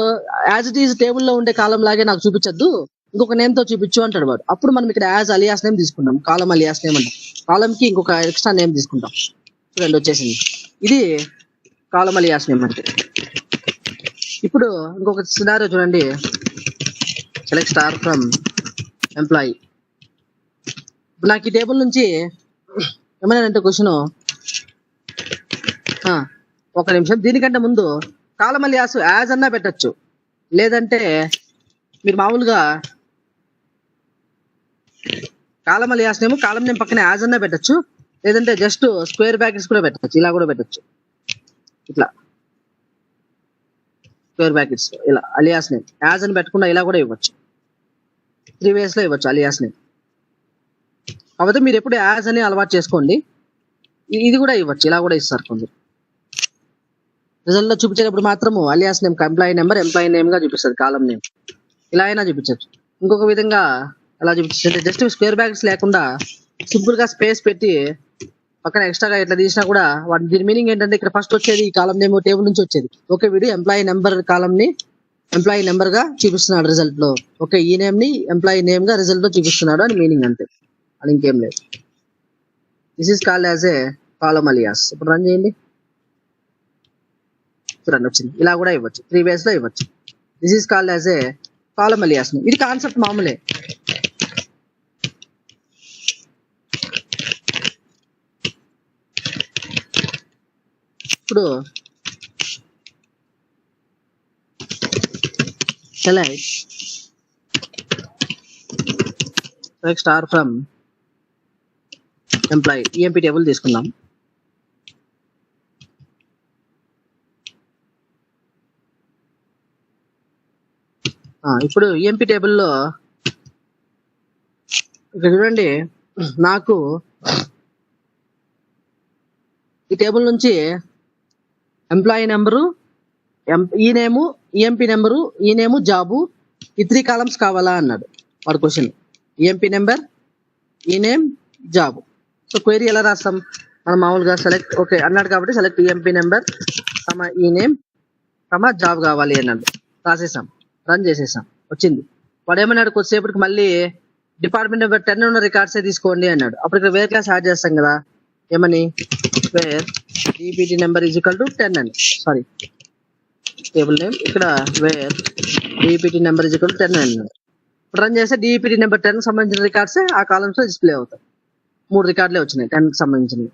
యాజ్ ఇట్ ఈస్ టేబుల్ లో ఉండే కాలం లాగే నాకు చూపించద్దు, ఇంకొక నేమ్ తో చూపించు అంటాడు వాడు. అప్పుడు మనం ఇక్కడ యాజ్ అలియాస్ నేమ్ తీసుకుంటాం, కాలం అలియాస్ నేమ్ అంటాం. కాలం కి ఇంకొక ఎక్స్ట్రా నేమ్ తీసుకుంటాం. చూడండి వచ్చేసింది, ఇది కాలం అలియాస్ నేమ్ అంటే. ఇప్పుడు ఇంకొక సినారియో చూడండి, సెలెక్ట్ స్టార్ ఫ్రమ్ ఎంప్లాయీ. నాకు ఈ టేబుల్ నుంచి ఏమైనా క్వశ్చన్, ఒక నిమిషం, దీనికంటే ముందు కాలం అలియాస్ యాజ్ అన్నా పెట్టచ్చు, లేదంటే మీరు మామూలుగా కాలం అలియాస్ నేమ్ కాలం నేమ్ పక్కన యాజ్ అన్నా పెట్టచ్చు, లేదంటే జస్ట్ స్క్వేర్ బ్రాకెట్స్ కూడా పెట్టచ్చు, ఇలా కూడా పెట్టచ్చు. ఇట్లా స్క్వేర్ బ్రాకెట్స్ ఇలా అలియాస్ నేమ్ యాజ్ అని పెట్టకుండా ఇలా కూడా ఇవ్వచ్చు, 3 ways లో ఇవ్వచ్చు అలియాస్ నేమ్. కాకపోతే మీరు ఎప్పుడు యాజ్ అని అలవాటు చేసుకోండి. ఇది కూడా ఇవ్వచ్చు, ఇలా కూడా ఇస్తారు కొందరు. రిజల్ట్ లో చూపించేటప్పుడు మాత్రము అలియాస్ నేమ్ ఎంప్లాయీ నేమ్ గా చూపిస్తుంది, కాలం నేమ్ ఇలా అయినా చూపించచ్చు. ఇంకొక విధంగా ఎలా చూపించచ్చు, జస్ట్ స్క్వేర్ బ్రాకెట్స్ లేకుండా సింపుల్ గా స్పేస్ పెట్టి పక్కన ఎక్స్ట్రాగా ఇట్లా తీసినా కూడా వాటి దీని మీనింగ్ ఏంటంటే, ఇక్కడ ఫస్ట్ వచ్చేది ఈ కాలం నేమ్ టేబుల్ నుంచి వచ్చేది. ఓకే, వీడు ఎంప్లాయీ నెంబర్ కాలం ని ఎంప్లాయీ నెంబర్ గా చూపిస్తున్నాడు రిజల్ట్ లో. ఓకే, ఈ నేమ్ ని ఎంప్లాయీ నేమ్ గా రిజల్ట్ లో చూపిస్తున్నాడు అని మీనింగ్ అంతే, అది ఇంకేం లేదు. This is called as a column alias. ఇప్పుడు రన్ చేయండి, చూడండి వచ్చింది. ఇలా కూడా ఇవ్వచ్చు, 3 ways లో ఇవ్వచ్చు. This is called as a column alias. ఇది కాన్సెప్ట్ మామూలే. ఇప్పుడు select star from employee EMP table తీసుకుందాం. ఇప్పుడు ఈఎంపీ టేబుల్లో ఇక్కడ చూడండి, నాకు ఈ టేబుల్ నుంచి ఎంప్లాయీ నెంబరు, ఈ నేము, ఈఎంపీ నెంబరు, ఈ నేము, జాబు, ఈ 3 కాలమ్స్ కావాలా అన్నాడు వాడు క్వశ్చన్. ఈఎంపీ నెంబర్, ఈ నేమ్, జాబ్. సో క్వైరీ ఎలా రాస్తాం మనం మామూలుగా సెలెక్ట్ ఓకే అన్నాడు కాబట్టి సెలెక్ట్ ఈఎంపీ నెంబర్ ఈ నేమ్ జాబ్ కావాలి అన్నాడు. రాసేసాం, రన్ చేసేసాం, వచ్చింది. వాడు ఏమన్నాడు కొద్దిసేపటికి మళ్ళీ డిపార్ట్మెంట్ నెంబర్ 10 ఉన్న రికార్డ్సే తీసుకోండి అన్నాడు. అప్పుడు ఇక్కడ వేర్ క్లాస్ యాడ్ చేస్తాం కదా, ఏమని where DPT number is equal to 10 అని, సారీ టేబుల్ నేమ్ ఇక్కడ where DPT number is equal to 10 అన్నాడు. ఇప్పుడు రన్ చేస్తే డిపిటి నెంబర్ 10 కి సంబంధించిన రికార్డ్స్ ఆ కాలమ్స్ లో డిస్ప్లే అవుతాయి. 3 రికార్డులే వచ్చినాయి 10 కి సంబంధించినవి.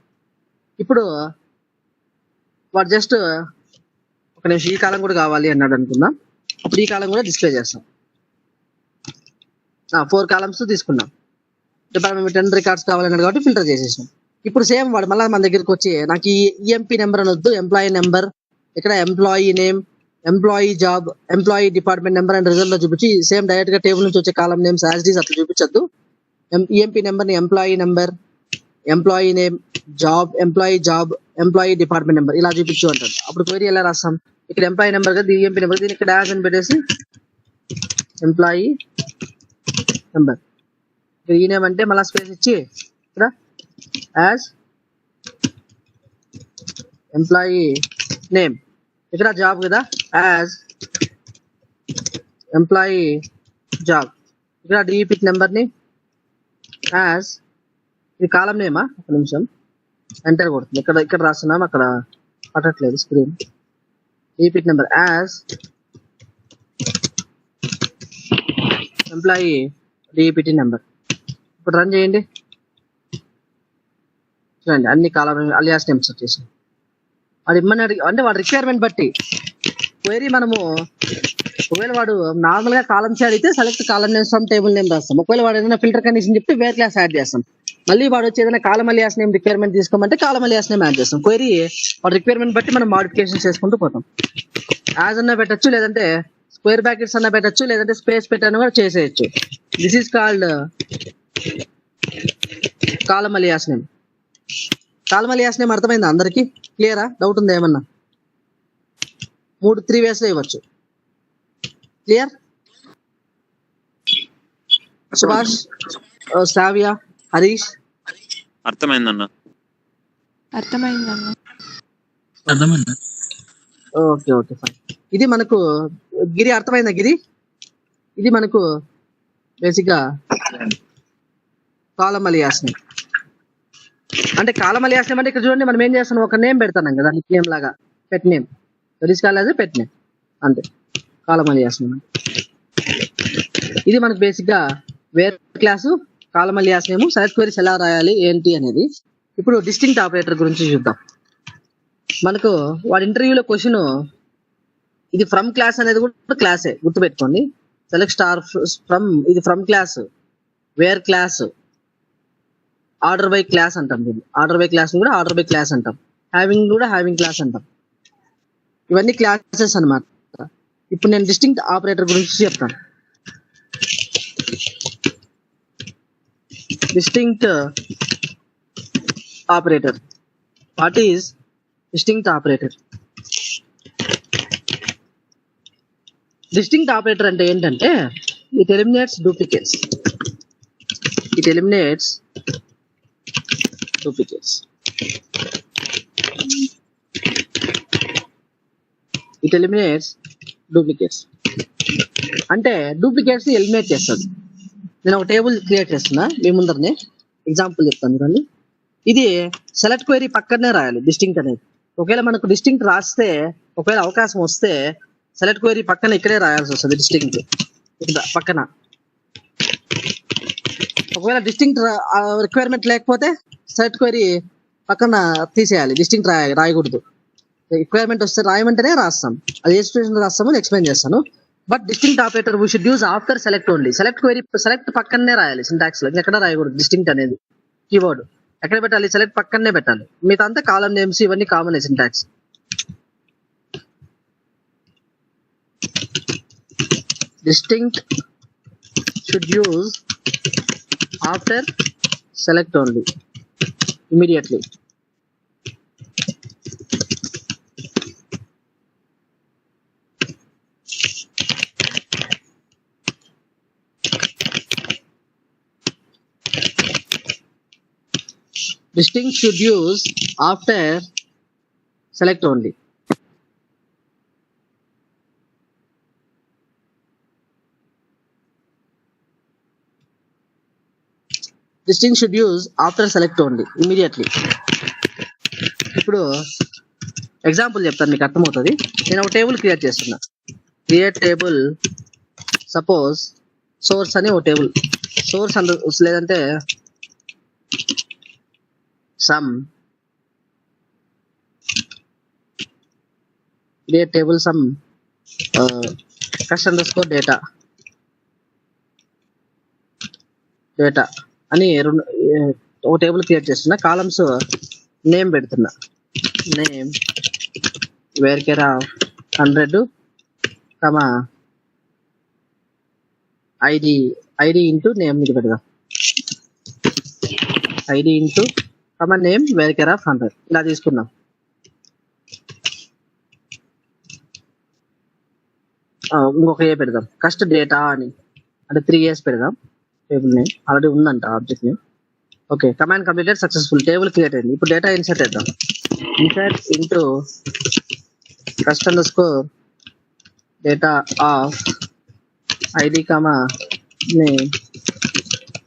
ఇప్పుడు వాడు జస్ట్ ఒక నిమిషం ఈ కాలం కూడా కావాలి అన్నాడు అనుకుందాం. అప్పుడు ఈ కాలం కూడా డిస్ప్లే చేస్తాం. 4 కాలమ్స్ తీసుకున్నాం. డిపార్ట్మెంట్ 10 రికార్డ్స్ కావాలన్నాడు కాబట్టి ఫిల్టర్ చేసేసాం. ఇప్పుడు సేమ్ వాడు మళ్ళీ మన దగ్గరికి వచ్చి నాకు ఈ ఈఎంపీ నెంబర్ అని వద్దు, ఎంప్లాయీ నెంబర్, ఇక్కడ employee name, employee job, employee department number and result లో చూపించి సేమ్ డైరెక్ట్ గా టేబుల్ నుంచి వచ్చే కాలం నేమ్స్ యాజ్ ఇట్ ఈస్ అట్లా చూపించద్దు. ఈఎంపీ నెంబర్ ని employee number, employee name, job, employee department number ఇలా చూపించు అంటాడు. అప్పుడు క్వైరీ ఎలా రాస్తాం, ఇక్కడ ఎంప్లాయీ నెంబర్ కదా ఈఎంపీ నెంబర్, దీన్ని ఇక్కడ డాష్ అని పెట్టేసి ఎంప్లాయీ నెంబర్, ఈ నేమ్ అంటే మళ్ళీ స్పేస్ ఇచ్చి ఇక్కడ యాజ్ ఎంప్లాయీ నేమ్, ఇక్కడ జాబ్ కదా యాజ్ ఎంప్లాయీ జాబ్, ఇక్కడ డిపిటి నెంబర్ ని యాజ్ ఇది కాలం నేమా, ఒక నిమిషం ఎంటర్ కొడుతుంది, ఇక్కడ రాస్తున్నాం అక్కడ పట్టట్లేదు screen. DPT number as employee DPT number. ఇప్పుడు రన్ చేయండి, చూడండి అన్ని కాలం అలియాస్ నేమ్స్ వచ్చేసి. వాడు ఇమ్మని అంటే వాడు రిక్వైర్మెంట్ బట్టి క్వైరీ మనము ఒకవేళ వాడు నార్మల్ గా కాలమ్స్ అడిగితే select column names from table name రాస్తాం. ఒకవేళ వాడు ఏదైనా ఫిల్టర్ కండిషన్ చెప్తే వేర్ క్లాస్ యాడ్ చేస్తాం. మళ్ళీ వాడు వచ్చి ఏదైనా కాలం అలియాస్ నేమ్ రిక్వైర్మెంట్ తీసుకోమంటే కాలం అలియాస్ నేమ్ యాడ్ చేస్తాం. క్వైరీ వాడు రిక్వైర్మెంట్ బట్టి మనం మాడిఫికేషన్ చేసుకుంటూ పోతాం. యాజ్ అన్నా పెట్టచ్చు, లేదంటే స్క్వేర్ బ్రాకెట్స్ అన్నా పెట్టచ్చు, లేదంటే స్పేస్ పెట్టాను కూడా చేసేయచ్చు. This is called column alias name. Column alias name అర్థమైందా అందరికి? క్లియరా? డౌట్ ఉందా ఏమన్నా? 3 వేస్ లో ఇవ్వచ్చు. క్లియర్? సుభాష్, శ్రావ్య, హరీష్ అర్థమైందన్న. Okay okay fine. ఇది మనకు గిరి అర్థమైందా గిరి? ఇది మనకు బేసిక్ గా కాలం అలియాస్ నేమ్. అంటే కాలం అలియాస్ నేమ్ అంటే ఇక్కడ చూడండి మనం ఏం చేస్తున్నాం, ఒక నేమ్ పెడతాం కదా నిక్ నేమ్ లాగా, పెట్ నేమ్, రిస్ కాలేజ్ పెట్ నేమ్ అంతే కాలం అలియాస్ నేమ్. ఇది మనకు బేసిక్ గా where clause column alias name, select queries ఎలా రాయాలి ఏంటి అనేది. ఇప్పుడు డిస్టింక్ట్ ఆపరేటర్ గురించి చూద్దాం. మనకు వాడి ఇంటర్వ్యూలో క్వశ్చన్ ఇది ఫ్రమ్ క్లాస్ అనేది కూడా క్లాసే, గుర్తుపెట్టుకోండి. సెలెక్ట్ స్టార్ ఫ్రమ్, ఇది from clause, where clause, order by clause అంటాం. దీన్ని ఆర్డర్ బై క్లాస్ కూడా ఆర్డర్ బై క్లాస్ అంటాం, హ్యావింగ్ కూడా హ్యావింగ్ క్లాస్ అంటాం. ఇవన్నీ క్లాసెస్ అన్నమాట. ఇప్పుడు నేను డిస్టింక్ట్ ఆపరేటర్ గురించి చెప్తాను. Distinct operator. What is distinct operator? Distinct operator అంటే ఏంటంటే it eliminates duplicates. It eliminates duplicates. It eliminates duplicates అంటే డూప్లికేట్స్ ఎలిమినేట్ చేస్తుంది. నేను ఒక టేబుల్ క్రియేట్ చేస్తున్నా మీ ముందరనే, ఎగ్జాంపుల్ చెప్తాను చూడండి. ఇది సెలెక్ట్ క్వైరీ పక్కనే రాయాలి డిస్టింక్ట్ అనేది. ఒకవేళ మనకు డిస్టింక్ట్ రాస్తే, ఒకవేళ అవకాశం వస్తే సెలెక్ట్ క్వైరీ పక్కన ఇక్కడే రాయాల్సి వస్తుంది డిస్టింక్ట్ పక్కన. ఒకవేళ డిస్టింక్ట్ రిక్వైర్మెంట్ లేకపోతే సెలెక్ట్ క్వైరీ పక్కన తీసేయాలి, డిస్టింక్ట్ రాయకూడదు. రిక్వైర్మెంట్ వస్తే రాయమంటేనే రాస్తాం, అది ఏ సిచ్యువేషన్ రాస్తామో ఎక్స్ప్లెయిన్ చేస్తాను. But distinct operator we should use after select only. Select query select పక్కనే రాయాలి సింటాక్స్ లో, ఎక్కడ రాయకూడదు. డిస్టింక్ట్ అనేది కీవర్డ్ ఎక్కడ పెట్టాలి? సెలెక్ట్ పక్కనే పెట్టాలి. మిగతా అంతా కాలం నేమ్స్ ఇవన్నీ common syntax. Distinct should use after select only immediately. distinct should use after select only. Distinct should use after select only immediately. ఇప్పుడు ఎగ్జాంపుల్ చెప్తాను మీకు అర్థమవుతుంది. నేను ఒక టేబుల్ క్రియేట్ చేస్తున్నా. క్రియేట్ టేబుల్ సపోజ్ సోర్స్ అని ఒక టేబుల్ సోర్స్ లేదంటే some create table some cust data అని ఒక టేబుల్ క్రియేట్ చేస్తున్నా. కాలమ్స్ నేమ్ పెడుతున్నా. Name varchar 100 comma ID int name ఇది పెడదాం. ID int comma name varchar 100 ఇలా తీసుకున్నాం. ఇంకొక ఏ పెడదాం కస్ట్ డేటా అని అంటే 3 years పెడదాం. టేబుల్ నేమ్ ఆల్రెడీ ఉందంట object name. Okay command completed successful. Table create అయింది. ఇప్పుడు డేటా ఇన్సర్ట్ చేద్దాం. Insert into cust data of ID comma name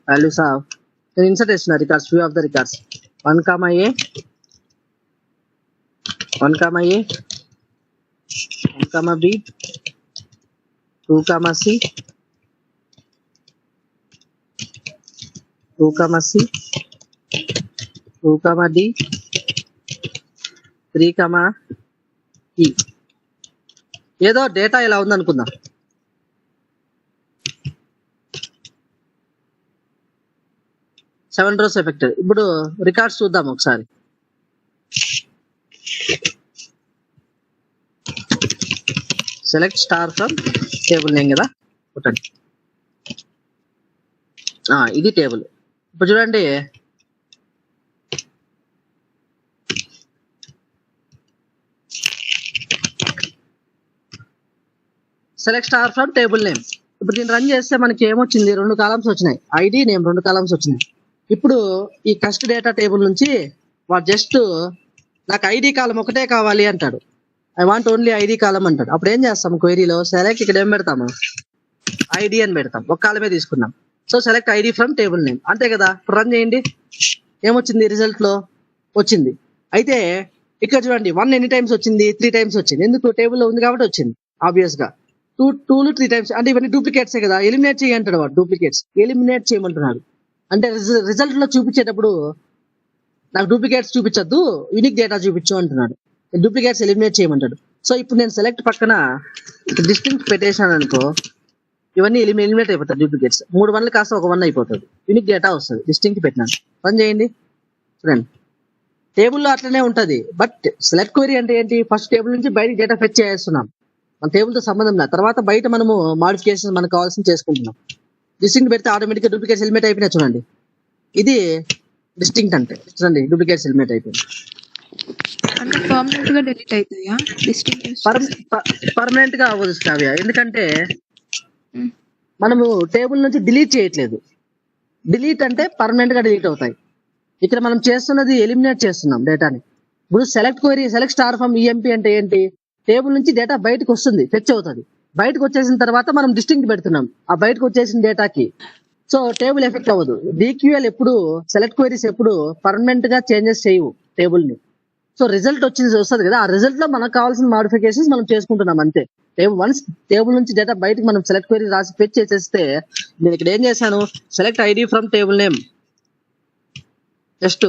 values of నేను ఇన్సర్ట్ చేస్తున్నా records view of the records 1 comma A 1 comma A 1 comma B 2 comma C 2 comma C 2 comma D 3 comma E. ఏదో data ఇలా ఉంది అనుకుందాం. Seven rows affected. ఇప్పుడు records చూద్దాం ఒకసారి. Select star from table name కదా కొట్టండి. ఇది టేబుల్. ఇప్పుడు చూడండి select star from table name. ఇప్పుడు దీన్ని రన్ చేస్తే మనకి ఏమొచ్చింది? 2 కాలమ్స్ వచ్చినాయి. ఐడి నేమ్ 2 కాలమ్స్ వచ్చినాయి. ఇప్పుడు ఈ కస్ట్ డేటా టేబుల్ నుంచి వాడు జస్ట్ నాకు ఐడి కాలం ఒకటే కావాలి అంటాడు. ఐ వాంట్ ఓన్లీ ఐడి కాలం అంటాడు. అప్పుడు ఏం చేస్తాం? క్వైరీలో సెలెక్ట్ ఇక్కడ ఏం పెడతాము? ఐడి అని పెడతాం. ఒక కాలమే తీసుకున్నాం. So select ID from table name అంతే కదా. రన్ చేయండి. ఏమొచ్చింది? రిజల్ట్ లో వచ్చింది. అయితే ఇక్కడ చూడండి 1 ఎన్ని టైమ్స్ వచ్చింది? 3 టైమ్స్ వచ్చింది. ఎందుకు? టేబుల్లో ఉంది కాబట్టి వచ్చింది. ఆబ్వియస్ గా 2 3 టైమ్స్ అంటే ఇవన్నీ డూప్లికేట్సే కదా. ఎలిమినేట్ చేయంటాడు వాడు. డూప్లికేట్స్ ఎలిమినేట్ చేయమంటున్నాడు. అంటే రిజల్ట్ లో చూపించేటప్పుడు నాకు డూప్లికేట్స్ చూపించద్దు, యూనిక్ డేటా చూపించు అంటున్నాడు. Duplicates eliminate చేయమంటాడు. సో ఇప్పుడు నేను సెలెక్ట్ పక్కన డిస్టింక్ట్ పెట్టేశాను అనుకో, ఇవన్నీ ఎలిమినేట్ అయిపోతాయి. డూప్లికేట్స్ 3 1 కాస్త 1 1 అయిపోతుంది. యూనిక్ డేటా వస్తుంది. డిస్టింక్ట్ పెట్టినాను. పని చేయండి. చూడండి టేబుల్లో అట్లనే ఉంటది. బట్ సెలెక్ట్ క్వరీ అంటే ఏంటి? ఫస్ట్ టేబుల్ నుంచి బయట డేటా ఫెచ్ చేస్తున్నాం. మన టేబుల్ తో సంబంధం లేదు. తర్వాత బయట మనము మాడిఫికేషన్ మనకు కావాల్సింది చేసుకుంటున్నాం. డిస్టింక్ట్ పెడితే ఆటోమేటిక్ గా డూప్లికేట్స్ ఎలిమినేట్ అయిపోయినాయి. చూడండి ఇది డిస్టింక్ట్ అంటే. చూడండి డూప్లికేట్స్ ఎలిమినేట్ అయిపోయింది. అంటే పర్మనెంట్ గా డిలీట్ అవుతాయా? పర్మనెంట్ గా అవ్వదు కావ్య. ఎందుకంటే మనము టేబుల్ నుంచి డిలీట్ చేయట్లేదు. డిలీట్ అంటే పర్మనెంట్ గా డిలీట్ అవుతాయి. ఇక్కడ మనం చేస్తున్నది ఎలిమినేట్ చేస్తున్నాం డేటాని. ఇప్పుడు select query select star from EMP అంటే ఏంటి? టేబుల్ నుంచి డేటా బయటకు వస్తుంది, ఫెచ్ అవుతుంది. బయటకు వచ్చేసిన తర్వాత మనం డిస్టింక్ట్ పెడుతున్నాం ఆ బయటకు వచ్చేసిన డేటాకి. సో టేబుల్ ఎఫెక్ట్ అవ్వదు. డిక్యూఎల్ ఎప్పుడు సెలెక్ట్ క్వరీస్ ఎప్పుడు పర్మనెంట్ గా చేంజెస్ చేయవు టేబుల్ ని. సో రిజల్ట్ వస్తుంది కదా, ఆ రిజల్ట్ లో మనకు కావాల్సిన మాడిఫికేషన్స్ మనం చేసుకుంటున్నాం అంతే. వన్స్ టేబుల్ నుంచి డేటా బయటకు మనం సెలెక్ట్ క్వరీ రాసి ఫెచ్ చేసేస్తే, నేను ఇక్కడ ఏం చేశాను? Select ID from table name, just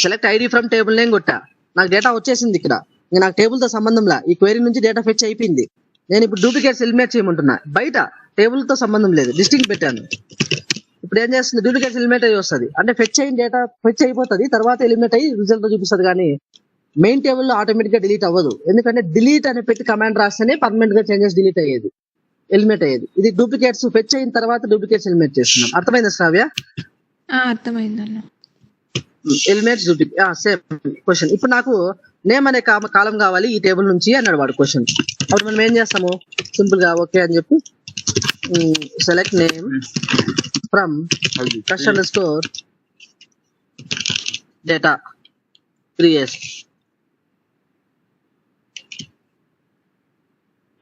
select ID from table name కొట్టా. నాకు డేటా వచ్చేసింది. ఇక్కడ ఇంకా నాకు టేబుల్ తో సంబంధంలా, ఈ క్వరీ నుంచి డేటా ఫెచ్ అయిపోయింది. నేను ఇప్పుడు డూప్లికేట్స్ ఎలిమినేట్ చేయమంటున్నా. బయట టేబుల్ తో సంబంధం లేదు, డిస్టింక్ట్ పెట్టాను. ఇప్పుడు ఏం చేస్తుంది? డూప్లికేట్స్ ఎలిమినేట్ అయ్యి వస్తుంది. అంటే ఫెచ్ అయిన డేటా ఫెచ్ అయిపోతుంది, తర్వాత ఎలిమినేట్ అయ్యి రిజల్ట్ చూపిస్తుంది. కానీ మెయిన్ టేబుల్ లో ఆటోమేటిక్ గా డిలీట్ అవ్వదు. ఎందుకంటే డిలీట్ అని పెట్టి కమాండ్ రాస్తేనే పర్మనెంట్ గా చేంజెస్ డిలీట్ అయ్యేది, ఎలిమినేట్ అయ్యేది. ఇది డూప్లికేట్స్ ఫెచ్ అయిన తర్వాత డూప్లికేట్స్ ఎలిమినేట్ చేస్తున్నాం. అర్థమైందా శ్రావ్య? అర్థమైందన్న. Eliminates duplicate same question. ఇప్పుడు నాకు నేమ్ అనే కాలం కావాలి ఈ టేబుల్ నుంచి అన్నాడు వాడు క్వశ్చన్. అప్పుడు మనం ఏం చేస్తాము? సింపుల్ గా ఓకే అని చెప్పి select name from cust underscore data 3s.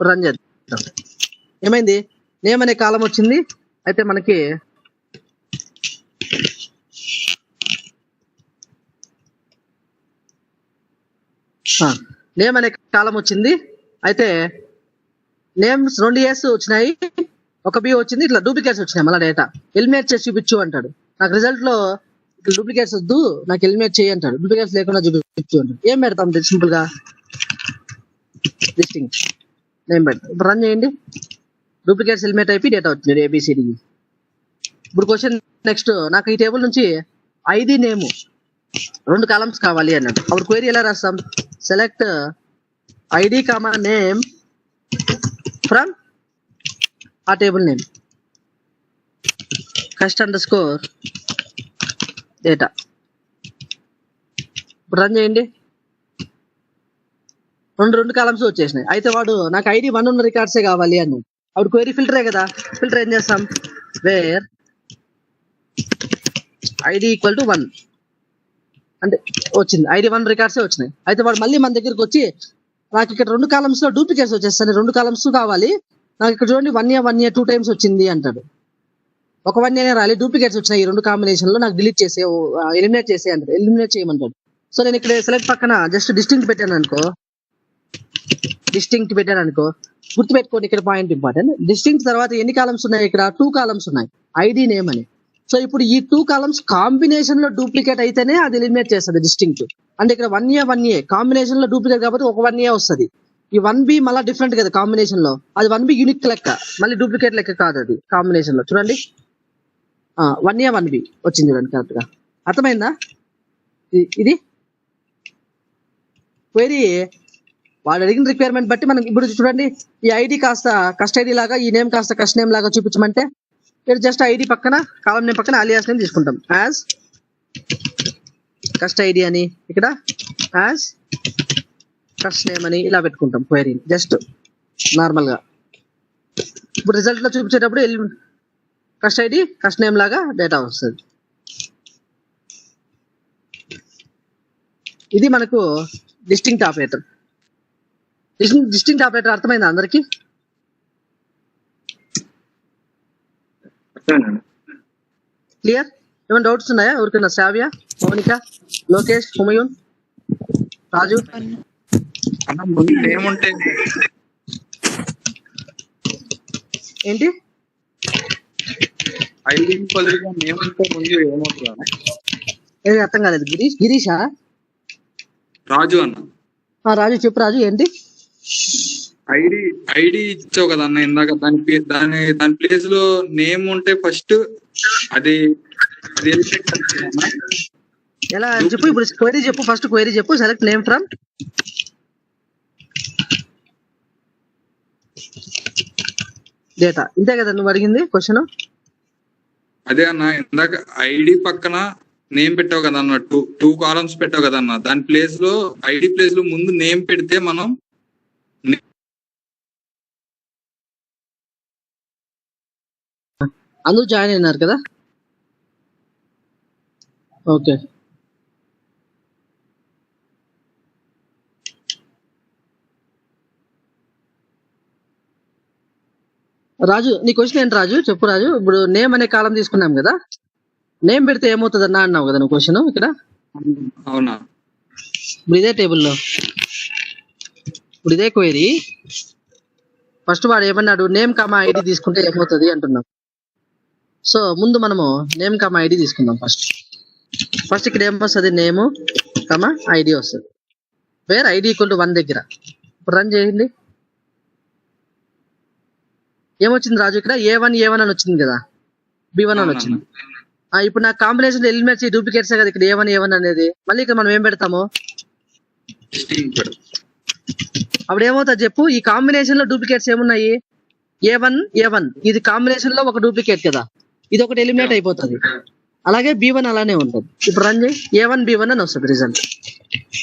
Run చేద్దాం. ఏమైంది? నేమ్ అనే కాలం వచ్చింది. అయితే మనకి నేమ్ అనే కాలం వచ్చింది. అయితే నేమ్స్ 2 years వచ్చినాయి, ఒక బి వచ్చింది. ఇట్లా డూప్లికేట్స్ వచ్చినాయి. మళ్ళీ డేటా ఎలిమినేట్ చేసి చూపించు అంటాడు. నాకు రిజల్ట్ లో ఇట్లా డూప్లికేట్స్ వద్దు, నాకు ఎలిమినేట్ చేయి అంటాడు. డూప్లికేట్స్ లేకుండా చూపించు అంటాడు. ఏం పెడతాం సింపుల్ గా? డిస్టింక్ట్ నేమ్ పెడతాం. ఇప్పుడు రన్ చేయండి. డూప్లికేట్స్ ఎలిమినేట్ అయిపోయి డేటా వచ్చింది ఏబిసిడి. ఇప్పుడు క్వశ్చన్ నెక్స్ట్, నాకు ఈ టేబుల్ నుంచి ఐడి నేమ్ 2 కాలమ్స్ కావాలి అన్నాడు. అప్పుడు క్వైరీ ఎలా రాస్తాం? Select ID comma name from ఆ table name cust underscore data. ఇప్పుడు రన్ చేయండి. 2 కాలమ్స్ వచ్చేసినాయి. అయితే వాడు నాకు ఐడి 1 ఉన్న రికార్డ్సే కావాలి అన్నాడు. అప్పుడు క్వైరీ ఫిల్టరే కదా. ఫిల్టర్ ఏం చేస్తాం? వేర్ ఐడి ఈక్వల్ టు 1 అంటే వచ్చింది. ఐడి 1 రికార్డ్సే వచ్చినాయి. అయితే వాడు మళ్ళీ మన దగ్గరికి వచ్చి నాకు ఇక్కడ 2 కాలమ్స్ లో డూప్లికేట్స్ వచ్చేస్తాయి, 2 కాలమ్స్ కావాలి నాకు. ఇక్కడ చూడండి 1 year 2 times వచ్చింది అంటాడు. ఒక 1 year రాలి, డూప్లికేట్స్ వచ్చినాయి ఈ 2 కాంబినేషన్ లో, నాకు డిలీట్ చేసే, ఎలిమినేట్ చేసే అంటాడు. ఎలిమినేట్ చేయమంటాడు. సో నేను ఇక్కడ సెలెక్ట్ పక్కన జస్ట్ డిస్టింక్ట్ పెట్టాను అనుకో, గుర్తుపెట్టుకోండి ఇక్కడ పాయింట్ ఇంపార్టెంట్. డిస్టింక్ట్ తర్వాత ఎన్ని కాలమ్స్ ఉన్నాయి? ఇక్కడ 2 కాలమ్స్ ఉన్నాయి, ఐడి నేమ్ అని. సో ఇప్పుడు ఈ 2 కాలమ్స్ కాంబినేషన్ లో డూప్లికేట్ అయితేనే అది ఎలిమినేట్ చేస్తుంది డిస్టింక్ట్. అంటే ఇక్కడ 1 year కాంబినేషన్ లో డూప్లికేట్ కాబట్టి ఒక 1 year వస్తుంది. ఈ 1b మళ్ళీ డిఫరెంట్ కదా కాంబినేషన్ లో, అది 1b యూనిక్ లెక్క, మళ్ళీ డూప్లికేట్ లెక్క కాదు అది కాంబినేషన్ లో. చూడండి 1 year 1b వచ్చింది చూడండి కరెక్ట్ గా. అర్థమైందా? ఇది క్వైరీ వాడు అడిగిన రిక్వైర్మెంట్ బట్టి మనం ఇప్పుడు చూడండి, ఈ ఐడి కాస్త కస్ట్ ఐడి లాగా, ఈ నేమ్ కాస్త కస్ట్ నేమ్ లాగా చూపించమంటే ఇక్కడ జస్ట్ ఐడి పక్కన కాలం నేమ్ పక్కన అలియాస్ నేమ్ తీసుకుంటాం. యాజ్ కస్ట్ ఐడి అని, ఇక్కడ యాజ్ కస్ట్ నేమ్ అని ఇలా పెట్టుకుంటాం క్వైరీ జస్ట్ నార్మల్ గా. ఇప్పుడు రిజల్ట్ లో చూపించేటప్పుడు కస్ట్ ఐడి కస్ట్ నేమ్ లాగా డేటా వస్తుంది. ఇది మనకు డిస్టింక్ట్ ఆపరేటర్. డిస్టింక్ట్ ఆపరేటర్ అర్థమైందా అందరికి? క్లియర్? ఏమైనా డౌట్స్ ఉన్నాయా ఎవరికైనా? శ్రావ్య, మౌనిక, లోకేష్, హుమయూన్, రాజు. ఏంటి ఏది అర్థం కాలేదు? గిరీషా? రాజు అన్న. రాజు చెప్పు. రాజు ఏంటి? ఐడి ఇచ్చావు కదా అన్న ఇందాక, దాని ప్లేస్ లో నేమ్ ఉంటే ఫస్ట్ అది ఎలా చెప్పు. ఇప్పుడు క్వైరీ చెప్పు. ఫస్ట్ క్వైరీ చెప్పు. Select name from data. ఇంతే కదా నువ్వు అడిగింది క్వశ్చన్? అదే అన్న, ఇందాక ఐడి పక్కన నేమ్ పెట్టావు కదా అన్న, 2 కాలమ్స్ పెట్టావు కదా అన్న. దాని ప్లేస్ లో ఐడి ప్లేస్ లో ముందు నేమ్ పెడితే మనం అందరూ జాయిన్ అయినారు కదా? ఓకే. రాజు నీ క్వశ్చన్ ఏంటి రాజు? చెప్పు రాజు. ఇప్పుడు నేమ్ అనే కాలం తీసుకున్నాం కదా, నేమ్ పెడితే ఏమవుతుంది అన్నా అన్నావు కదా నువ్వు క్వశ్చన్ ఇక్కడ. అవునా? ఇప్పుడు ఇదే టేబుల్లో, ఇప్పుడు ఇదే క్వైరీ. ఫస్ట్ వాడు ఏమన్నాడు? నేమ్ కామా ఐడి తీసుకుంటే ఏమవుతుంది అంటున్నాం. సో ముందు మనము నేమ్ కామా ఐడి తీసుకుందాం. ఫస్ట్ ఇక్కడ ఏం వస్తుంది? నేము కామా ఐడి వస్తుంది. వేర్ ఐడి ఈక్వల్ టు 1 దగ్గర. ఇప్పుడు రన్ చేయండి. ఏమొచ్చింది రాజు? ఇక్కడ A1 అని వచ్చింది కదా, B1 అని వచ్చింది. ఇప్పుడు నా కాంబినేషన్ ఎలిమినేట్ చేసి డూప్లికేట్స్ కదా ఇక్కడ A1 అనేది. మళ్ళీ ఇక్కడ మనం ఏం పెడతాము? అప్పుడు ఏమవుతుంది చెప్పు? ఈ కాంబినేషన్ లో డూప్లికేట్స్ ఏమున్నాయి? A1 ఇది కాంబినేషన్ లో ఒక డూప్లికేట్ కదా, ఇది ఒకటి ఎలిమినేట్ అయిపోతుంది. అలాగే B1 అలానే ఉంటుంది. ఇప్పుడు రన్ చేయి. A1 B1 అని వస్తుంది రిజల్ట్.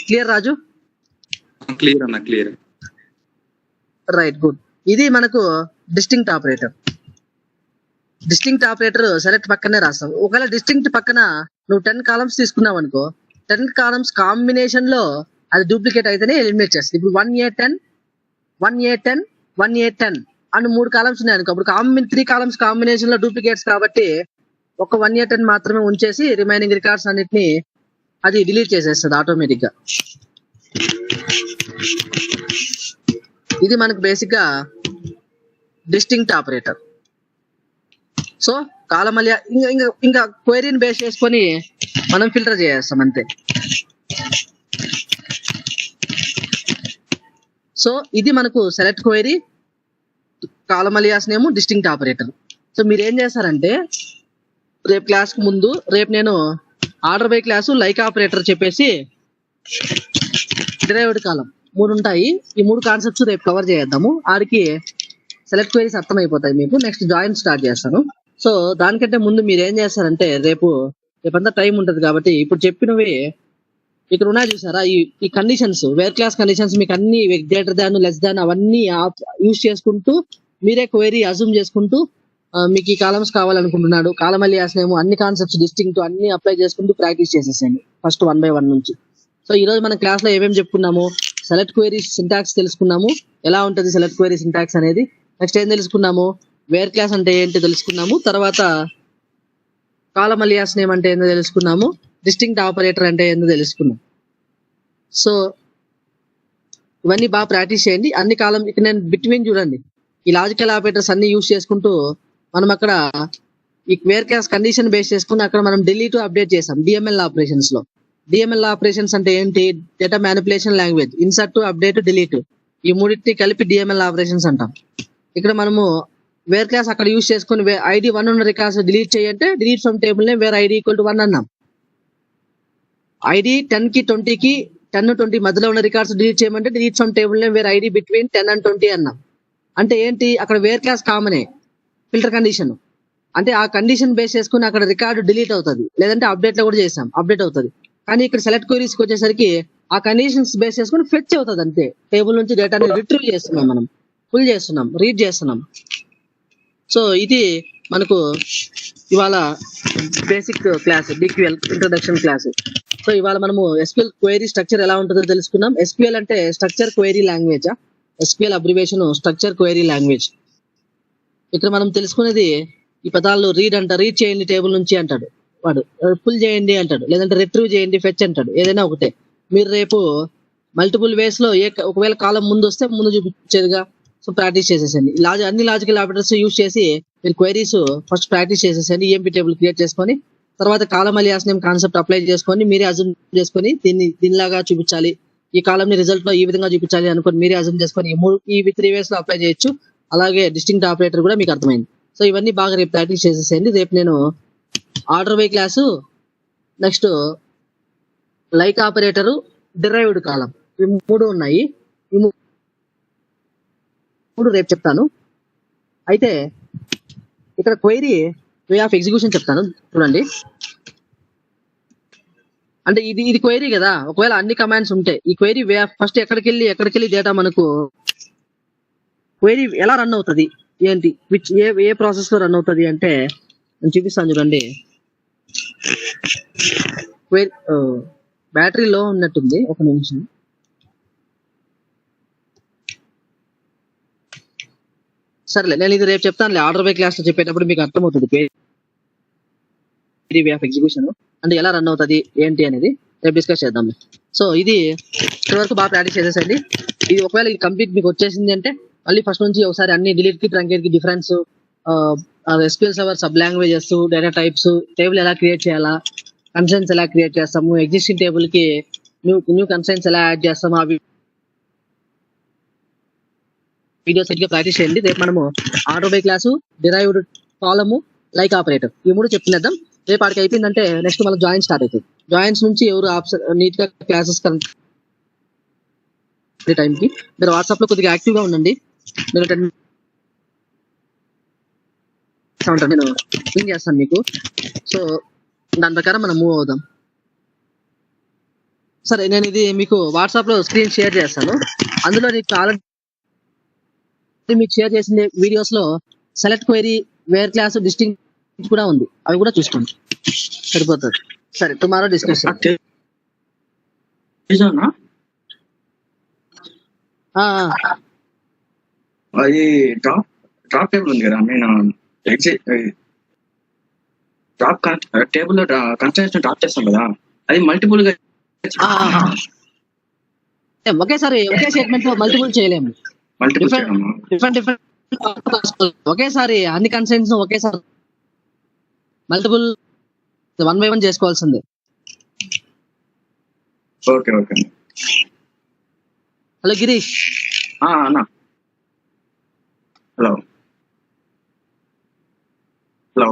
క్లియర్ రాజు? క్లియర్ అన్న, క్లియర్. Right, good. ఇది మనకు distinct operator. Distinct operator select పక్కనే రాస్తాం. ఒకవేళ డిస్టింక్ట్ పక్కన నువ్వు 10 కాలమ్స్ తీసుకున్నావు అనుకో, 10 కాలమ్స్ కాంబినేషన్ లో అది డూప్లికేట్ అయితేనే ఎలిమినేట్ చేస్తుంది. ఇప్పుడు 1A10 1A10 1A10 అని 3 కాలమ్స్ ఉన్నాయి అనుకో, అప్పుడు 3 కాలమ్స్ కాంబినేషన్ లో డూప్లికేట్స్ కాబట్టి ఒక 1A10 మాత్రమే ఉంచేసి రిమైనింగ్ రికార్డ్స్ అన్నిటిని అది డిలీట్ చేసేస్తుంది ఆటోమేటిక్ గా. ఇది మనకు బేసిక్ గా డిస్టింక్ట్ ఆపరేటర్. సో కాలమలియా ఇంకా క్వైరీని బేస్ చేసుకొని మనం ఫిల్టర్ చేస్తాం అంతే. సో ఇది మనకు select query, column alias name, distinct operator. So మీరు ఏం చేస్తారంటే రేపు క్లాస్ కు ముందు రేపు నేను order by clause, like operator చెప్పేసి డిరైవ్డ్ కాలం 3 ఉంటాయి. ఈ 3 కాన్సెప్ట్స్ రేపు కవర్ చేద్దాము. ఆడికి సెలెక్ట్ క్వైరీస్ అర్థమైపోతాయి మీకు. నెక్స్ట్ జాయిన్ స్టార్ట్ చేస్తాను. సో దానికంటే ముందు మీరు ఏం చేస్తారంటే రేపంతా టైం ఉంటుంది కాబట్టి ఇప్పుడు చెప్పినవి ఇక్కడ ఉన్నాయి చూసారా, ఈ కండిషన్స్, వేర్ క్లాస్ కండిషన్స్ మీకు అన్ని గ్రేటర్ దాన్, లెస్ దాన్ అవన్నీ యూజ్ చేసుకుంటూ మీరే క్వైరీ అజ్యూమ్ చేసుకుంటూ మీకు ఈ కాలమ్స్ కావాలనుకుంటున్నాడు, కాలమలియాస్ నేమ్, అన్ని కాన్సెప్ట్స్ డిస్టింక్ట్ అన్ని అప్లై చేసుకుంటూ ప్రాక్టీస్ చేసేసేయండి ఫస్ట్ 1 by 1 నుంచి. సో ఈ రోజు మన క్లాస్ లో ఏమేమి చెప్పుకున్నాము, సెలెక్ట్ క్వైరీ సింటాక్స్ తెలుసుకున్నాము, ఎలా ఉంటుంది సెలెక్ట్ క్వైరీ సింటాక్స్ అనేది. నెక్స్ట్ ఏం తెలుసుకున్నాము, వేర్ క్లాస్ అంటే ఏంటో తెలుసుకున్నాము. తర్వాత కాలమలియాస్ నేమ్ అంటే ఏంటో తెలుసుకున్నాము. డిస్టింక్ట్ ఆపరేటర్ అంటే ఏంటో తెలుసుకున్నాం. సో ఇవన్నీ బాగా ప్రాక్టీస్ చేయండి. అన్ని కాలం ఇక్కడ నేను బిట్వీన్ చూడండి, ఈ లాజికల్ ఆపరేటర్స్ అన్ని యూజ్ చేసుకుంటూ మనం అక్కడ ఈ వేర్ క్లాస్ కండిషన్ బేస్ చేసుకుని అక్కడ మనం డిలీట్ అప్డేట్ చేసాం డిఎంఎల్ ఆపరేషన్స్ లో. డిఎంఎల్ ఆపరేషన్స్ అంటే ఏంటి, data manipulation language, insert, update, delete, ఈ మూడింటిని కలిపి డిఎంఎల్ ఆపరేషన్స్ అంటాం. ఇక్కడ మనము వేర్ క్లాస్ అక్కడ యూజ్ చేసుకుని ఐడి 1 ఉన్న రికార్డ్స్ డిలీట్ చేయంటే డిలీట్ ఫ్రమ్ టేబుల్ నే వేర్ ఐడి ఈక్వల్ టు 1 అన్నాం. ఐడి 10 కి 20 కి 10-20 మధ్యలో ఉన్న రికార్డ్స్ డిలీట్ చేయమంటే డిలీట్ ఫ్రమ్ టేబుల్ నే వేర్ ఐడి బిట్వీన్ 10 and 20 అన్నాం. అంటే ఏంటి, అక్కడ వేర్ క్లాస్ కామనే ఫిల్టర్ కండిషన్. అంటే ఆ కండిషన్ బేస్ చేసుకుని అక్కడ రికార్డు డిలీట్ అవుతుంది, లేదంటే అప్డేట్ లో కూడా చేసాం అప్డేట్ అవుతుంది. కానీ ఇక్కడ సెలెక్ట్ క్వైరీస్కి వచ్చేసరికి ఆ కండిషన్స్ బేస్ చేసుకుని ఫెచ్ అవుతుంది అంతే. టేబుల్ నుంచి డేటాని రిట్రీవ్ చేస్తున్నాం, మనం ఫుల్ చేస్తున్నాం, రీడ్ చేస్తున్నాం. సో ఇది మనకు ఇవాళ basic class, DQL introduction class. So ఇవాళ మనము ఎస్క్యూఎల్ క్వైరీ స్ట్రక్చర్ ఎలా ఉంటుందో తెలుసుకున్నాం. ఎస్క్యూఎల్ అంటే structure query language, SQL abbreviation structure query language. ఇక్కడ మనం తెలుసుకునేది ఈ పదాలు, రీడ్ రీడ్ చేయండి టేబుల్ నుంచి అంటాడు వాడు, పుల్ చేయండి అంటాడు, లేదంటే రిట్రీవ్ చేయండి, ఫెచ్ అంటాడు, ఏదైనా ఒకటే. మీరు రేపు మల్టిపుల్ వేస్ లో ఒకవేళ కాలం ముందు వస్తే ముందు చూపించేదిగా. So practice చేసేసండి. అన్ని లాజికల్ ఆపరేటర్స్ యూజ్ చేసి మీరు క్వైరీస్ ఫస్ట్ ప్రాక్టీస్ చేసేసండి. ఈఎంపీ టేబుల్ క్రియేట్ చేసుకొని తర్వాత కాలమలియాస్ నేమ్ కాన్సెప్ట్ అప్లై చేసుకొని మీరే అజ్యూమ్ చేసుకొని దీనిలాగా చూపించాలి, ఈ కాలం ని రిజల్ట్ లో ఈ విధంగా చూపించాలి అనుకొని మీరే అజ్యూమ్ చేసుకొని ఈ 3 వేస్ లో అప్లై చేయొచ్చు. అలాగే డిస్టింక్ట్ ఆపరేటర్ కూడా మీకు అర్థమైంది. సో ఇవన్నీ బాగా రేపు ప్రాక్టీస్ చేసేసేయండి. రేపు నేను order by clause, next like operator, derived column, ఈ 3 ఉన్నాయి. ఈ 3 రేపు చెప్తాను. అయితే ఇక్కడ క్వైరీ వే ఆఫ్ ఎగ్జిక్యూషన్ చెప్తాను చూడండి. అంటే ఇది క్వైరీ కదా, ఒకవేళ అన్ని కమాండ్స్ ఉంటాయి ఈ క్వైరీ వే ఆఫ్ ఫస్ట్ ఎక్కడికి వెళ్ళి డేటా మనకు క్వైరీ ఎలా రన్ అవుతుంది ఏంటి, ఏ ప్రాసెస్ లో రన్ అవుతుంది అంటే నేను చూపిస్తాను చూడండి. బ్యాటరీ లో ఉన్నట్టుంది, ఒక నిమిషం. సర్లే నేను ఇది రేపు చెప్తానులే, ఆర్డర్ బై క్లాస్ లో చెప్పేటప్పుడు మీకు అర్థమవుతుంది క్వైరీ వే ఆఫ్ ఎగ్జిక్యూషన్ అంటే ఎలా రన్ అవుతుంది ఏంటి అనేది రేపు డిస్కస్ చేద్దాం. సో ఇది ఇప్పటి వరకు బాగా ప్రాక్టీస్ చేసేసండి. ఇది ఒకవేళ ఇది కంప్లీట్ మీకు వచ్చేసింది అంటే మళ్ళీ ఫస్ట్ నుంచి ఒకసారి అన్ని డిలీట్ కి, ట్రంకేట్ కి difference, SQL server sub languages, data types, table ఎలా క్రియేట్ చేయాలా, కన్స్ట్రైన్స్ ఎలా క్రియేట్ చేస్తాము, ఎగ్జిస్టింగ్ టేబుల్ కి న్యూ కన్స్ట్రైన్స్ ఎలా యాడ్ చేస్తాము, అవి వీడియోస్ సరిగ్గా ప్రాక్టీస్ చేయండి. రేపు మనము ఆర్డర్ బై క్లాసు, డిరైవ్డ్ కాలము, లైక్ ఆపరేటర్ ఈ 3 చెప్తున్నద్దాం. రేపు ఆడికి అయిపోయిందంటే నెక్స్ట్ మనం జాయిన్ స్టార్ట్ అవుతుంది. జాయిన్స్ నుంచి ఎవరు నీట్ గా క్లాసెస్ టైంకి మీరు వాట్సాప్ లో కొద్దిగా యాక్టివ్ గా ఉండండి. నేను 10 నేను పింగ్ చేస్తాను మీకు. సో దాని ప్రకారం మనం మూవ్ అవుదాం. సరే నేను ఇది మీకు వాట్సాప్ లో స్క్రీన్ షేర్ చేస్తాను. అందులో నీకు ఆల్రెడీ మీకు షేర్ చేసిన వీడియోస్ లో select query, where clause, distinct కూడా ఉంది, అవి కూడా చూసుకోండి సరిపోతుంది. సరే టుమారో డిస్కస్. నిజమా? ఆ, అది డ్రాప్ టేబుల్ ఉంది కదా, నేను ఎగ్జిట్ డ్రాప్ టేబుల్ లో కన్స్ట్రక్షన్ డ్రాప్ చేస్తాం కదా, అది మల్టిపుల్ గా ఆ, ఆ. ఒకేసారి ఒకే స్టేట్మెంట్ లో మల్టిపుల్ చేయలేము. మల్టిపుల్ డిఫరెంట్ చేయడమా? డిఫరెంట్ డిఫరెంట్ ఒకేసారి అన్ని కన్సెంట్స్ ఒకేసారి మల్టిపుల్ 1 by 1 చేసుకోవాల్సిందే. Okay okay hello Girish. అన్న. Hello hello